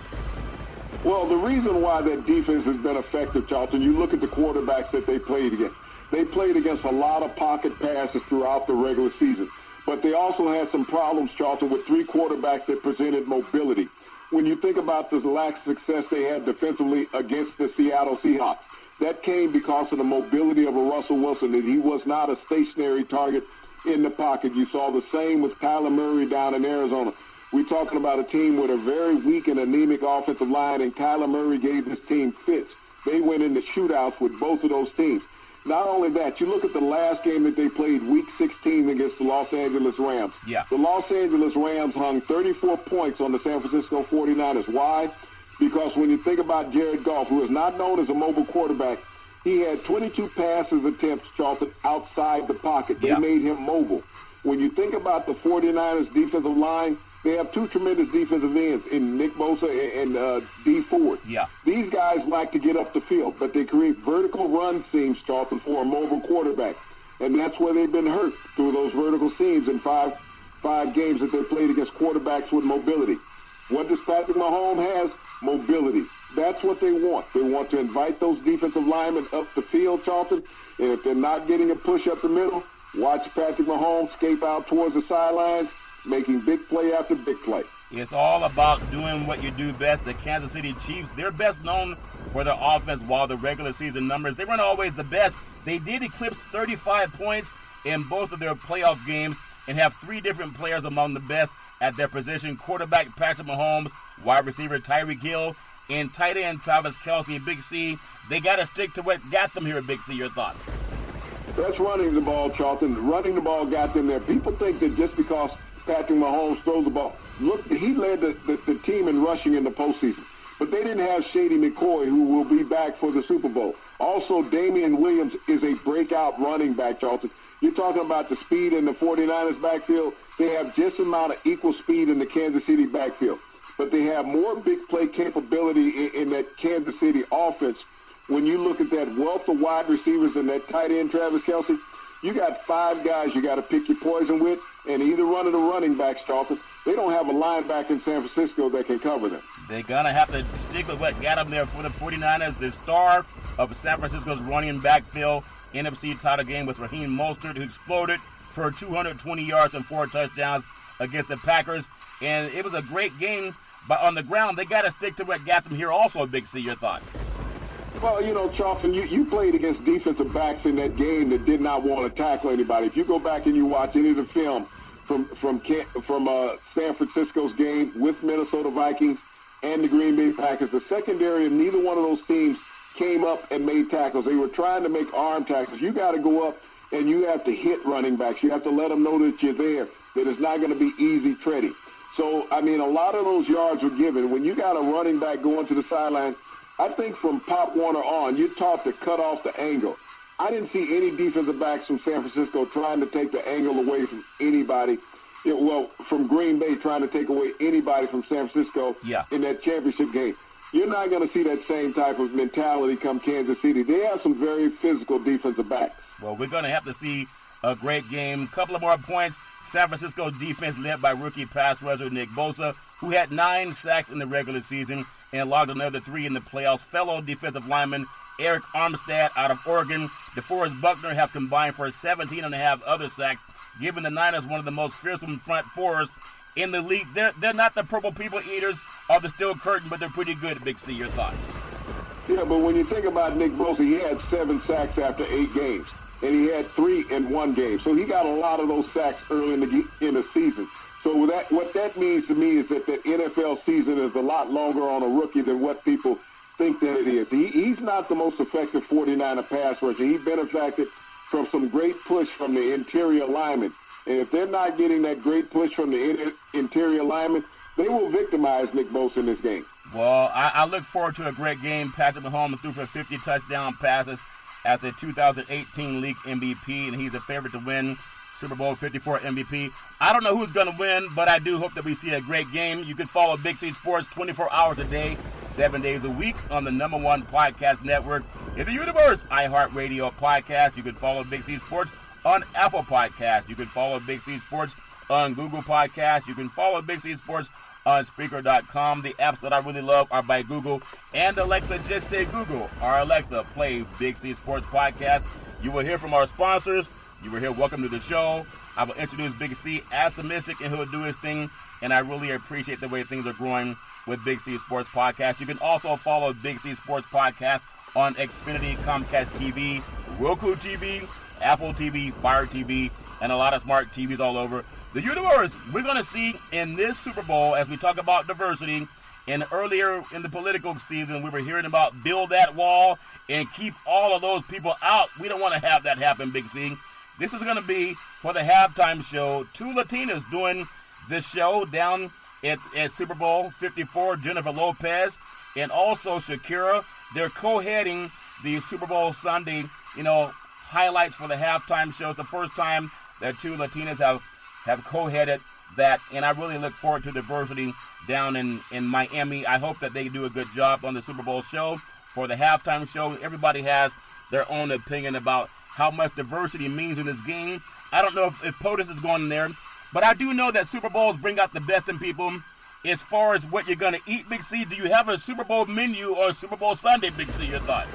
Well, the reason why that defense has been effective, Charlton, you look at the quarterbacks that they played against. They played against a lot of pocket passes throughout the regular season. But they also had some problems, Charlton, with three quarterbacks that presented mobility. When you think about the lack of success they had defensively against the Seattle Seahawks, that came because of the mobility of a Russell Wilson, that he was not a stationary target in the pocket. You saw the same with Kyler Murray down in Arizona. We're talking about a team with a very weak and anemic offensive line, and Kyler Murray gave this team fits. They went into shootouts with both of those teams. Not only that, you look at the last game that they played, Week 16 against the Los Angeles Rams. Yeah. The Los Angeles Rams hung 34 points on the San Francisco 49ers. Why? Because when you think about Jared Goff, who is not known as a mobile quarterback, he had 22 passes attempts, Charlton, outside the pocket. They made him mobile. When you think about the 49ers defensive line, they have two tremendous defensive ends in Nick Bosa and Dee Ford. Yeah. These guys like to get up the field, but they create vertical run seams, Charlton, for a mobile quarterback. And that's where they've been hurt, through those vertical seams in five games that they played against quarterbacks with mobility. What does Patrick Mahomes have? Mobility. That's what they want. They want to invite those defensive linemen up the field, Charlton. And if they're not getting a push up the middle, watch Patrick Mahomes escape out towards the sidelines, making big play after big play. It's all about doing what you do best. The Kansas City Chiefs, they're best known for their offense, while the regular season numbers, they weren't always the best. They did eclipse 35 points in both of their playoff games and have three different players among the best at their position: quarterback Patrick Mahomes, wide receiver Tyreek Hill, and tight end Travis Kelce. And Big C, they got to stick to what got them here. Big C, your thoughts? That's running the ball, Charlton. Running the ball got them there. People think that just because Patrick Mahomes throws the ball, look, he led the team in rushing in the postseason. But they didn't have Shady McCoy, who will be back for the Super Bowl. Also, Damian Williams is a breakout running back, Charlton. You're talking about the speed in the 49ers backfield. They have just an amount of equal speed in the Kansas City backfield. But they have more big play capability in that Kansas City offense. When you look at that wealth of wide receivers and that tight end Travis Kelce, you got five guys you got to pick your poison with, and either one of the running backs, Charlton. They don't have a linebacker in San Francisco that can cover them. They're going to have to stick with what got them there for the 49ers. The star of San Francisco's running backfield NFC title game was Raheem Mostert, who exploded for 220 yards and 4 touchdowns against the Packers. And it was a great game, but on the ground, they got to stick to what got them here also. Big C, your thoughts? Well, you know, Charlton, you played against defensive backs in that game that did not want to tackle anybody. If you go back and you watch any of the film from San Francisco's game with Minnesota Vikings and the Green Bay Packers, the secondary of neither one of those teams came up and made tackles. They were trying to make arm tackles. You got to go up and you have to hit running backs. You have to let them know that you're there, that it's not going to be easy treading. So, I mean, a lot of those yards were given. When you got a running back going to the sideline, I think from Pop Warner on, you're taught to cut off the angle. I didn't see any defensive backs from San Francisco trying to take the angle away from anybody. From Green Bay trying to take away anybody from San Francisco in that championship game. You're not going to see that same type of mentality come Kansas City. They have some very physical defensive backs. Well, we're going to have to see a great game. A couple of more points. San Francisco defense led by rookie pass rusher Nick Bosa, who had 9 sacks in the regular season. and logged another 3 in the playoffs. Fellow defensive lineman Eric Armstead out of Oregon, DeForest Buckner have combined for 17.5 other sacks, giving the Niners one of the most fearsome front fours in the league. They're not the purple people eaters or the steel curtain, but they're pretty good, Big C. Your thoughts? Yeah, but when you think about Nick Bosa, he had 7 sacks after 8 games, and he had 3 in 1 game. So he got a lot of those sacks early in the season. So what that means to me is that the NFL season is a lot longer on a rookie than what people think that it is. He's not the most effective 49er pass rusher. He benefited from some great push from the interior linemen. And if they're not getting that great push from the interior linemen, they will victimize Nick Bosa in this game. Well, I look forward to a great game. Patrick Mahomes threw for 50 touchdown passes as a 2018 league MVP, and he's a favorite to win Super Bowl 54 MVP. I don't know who's going to win, but I do hope that we see a great game. You can follow Big C Sports 24 hours a day, 7 days a week on the #1 podcast network in the universe, iHeartRadio podcast. You can follow Big C Sports on Apple Podcasts. You can follow Big C Sports on Google Podcasts. You can follow Big C Sports on Spreaker.com. The apps that I really love are by Google and Alexa. Just say Google or Alexa, play Big C Sports Podcast. You will hear from our sponsors. You will hear welcome to the show. I will introduce Big C as the Mystic, and he'll do his thing. And I really appreciate the way things are growing with Big C Sports Podcast. You can also follow Big C Sports Podcast on Xfinity, Comcast TV, Roku TV, Apple TV, Fire TV, and a lot of smart TVs all over the universe. We're going to see in this Super Bowl, as we talk about diversity, and earlier in the political season, we were hearing about build that wall and keep all of those people out. We don't want to have that happen, Big C. This is going to be for the halftime show. 2 Latinas doing this show down at Super Bowl 54, Jennifer Lopez and also Shakira. They're co-heading the Super Bowl Sunday, highlights for the halftime show. It's the first time that 2 Latinas have co-headed that, and I really look forward to diversity down in Miami. I hope that they do a good job on the Super Bowl show. For the halftime show, everybody has their own opinion about how much diversity means in this game. I don't know if POTUS is going in there, but I do know that Super Bowls bring out the best in people. As far as what you're going to eat, Big C, do you have a Super Bowl menu or Super Bowl Sunday, Big C? Your thoughts?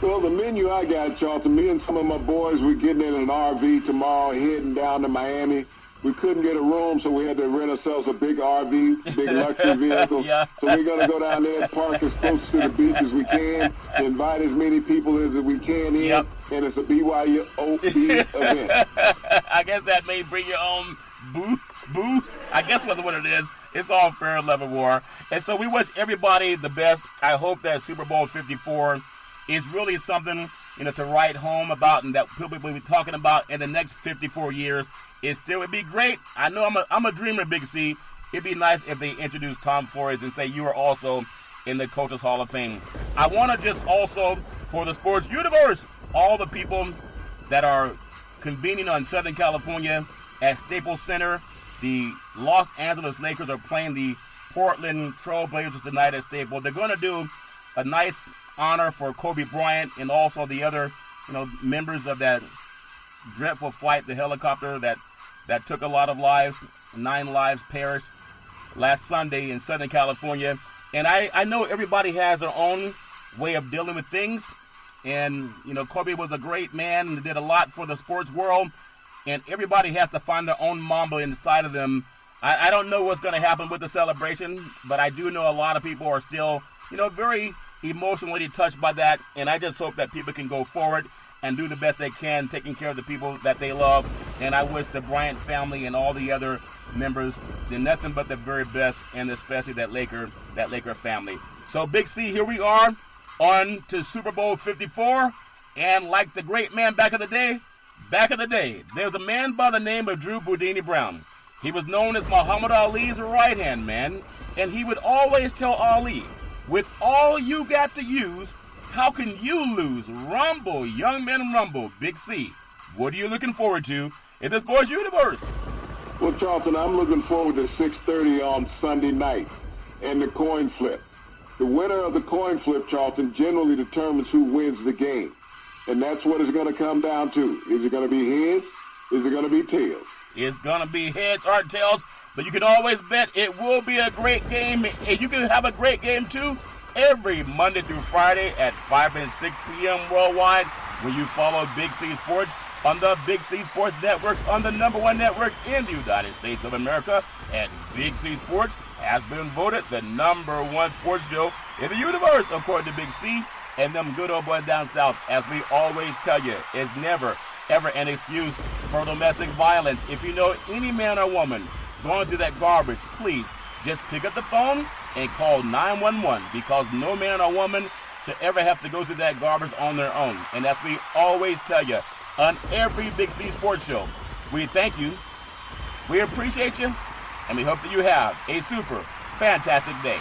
Well, the menu I got, Charlton, me and some of my boys, we're getting in an RV tomorrow, heading down to Miami. We couldn't get a room, so we had to rent ourselves a big RV, big luxury vehicle. Yeah. So we're going to go down there and park as close to the beach as we can, invite as many people as we can in, Yep. and it's a BYOB event. I guess that may bring your own booze. I guess that's what it is. It's all fair and level war. And so we wish everybody the best. I hope that Super Bowl 54 is really something, to write home about and that people will be talking about in the next 54 years. It still would be great. I know I'm a dreamer, Big C. It'd be nice if they introduce Tom Flores and say you are also in the Coaches Hall of Fame. I want to just also, for the sports universe, all the people that are convening on Southern California at Staples Center. The Los Angeles Lakers are playing the Portland Trail Blazers tonight at Staples. They're going to do a nice honor for Kobe Bryant and also the other, members of that dreadful flight, the helicopter that took a lot of lives. 9 lives perished last Sunday in Southern California. And I know everybody has their own way of dealing with things. And, Kobe was a great man and did a lot for the sports world. And everybody has to find their own Mamba inside of them. I don't know what's going to happen with the celebration, but I do know a lot of people are still, very emotionally touched by that. And I just hope that people can go forward and do the best they can, taking care of the people that they love. And I wish the Bryant family and all the other members did nothing but the very best, and especially that Laker family. So, Big C, here we are on to Super Bowl 54. And like the great man back in the day, there's a man by the name of Drew Boudini Brown. He was known as Muhammad Ali's right-hand man, and he would always tell Ali, with all you got to use, how can you lose? Rumble, young men, rumble. Big C, what are you looking forward to in this sports universe? Well, Charlton, I'm looking forward to 6:30 on Sunday night and the coin flip. The winner of the coin flip, Charlton, generally determines who wins the game. And that's what it's going to come down to. Is it going to be heads? Is it going to be tails? It's going to be heads or tails. But you can always bet it will be a great game, and you can have a great game too every Monday through Friday at 5 and 6 p.m. worldwide when you follow Big C Sports on the Big C Sports Network, on the #1 network in the United States of America. And Big C Sports has been voted the #1 sports show in the universe, according to Big C and them good old boys down south. As we always tell you, it's never, ever an excuse for domestic violence. If you know any man or woman going through that garbage, please just pick up the phone and call 911, because no man or woman should ever have to go through that garbage on their own. And as we always tell you on every Big C Sports show, we thank you, we appreciate you, and we hope that you have a super fantastic day.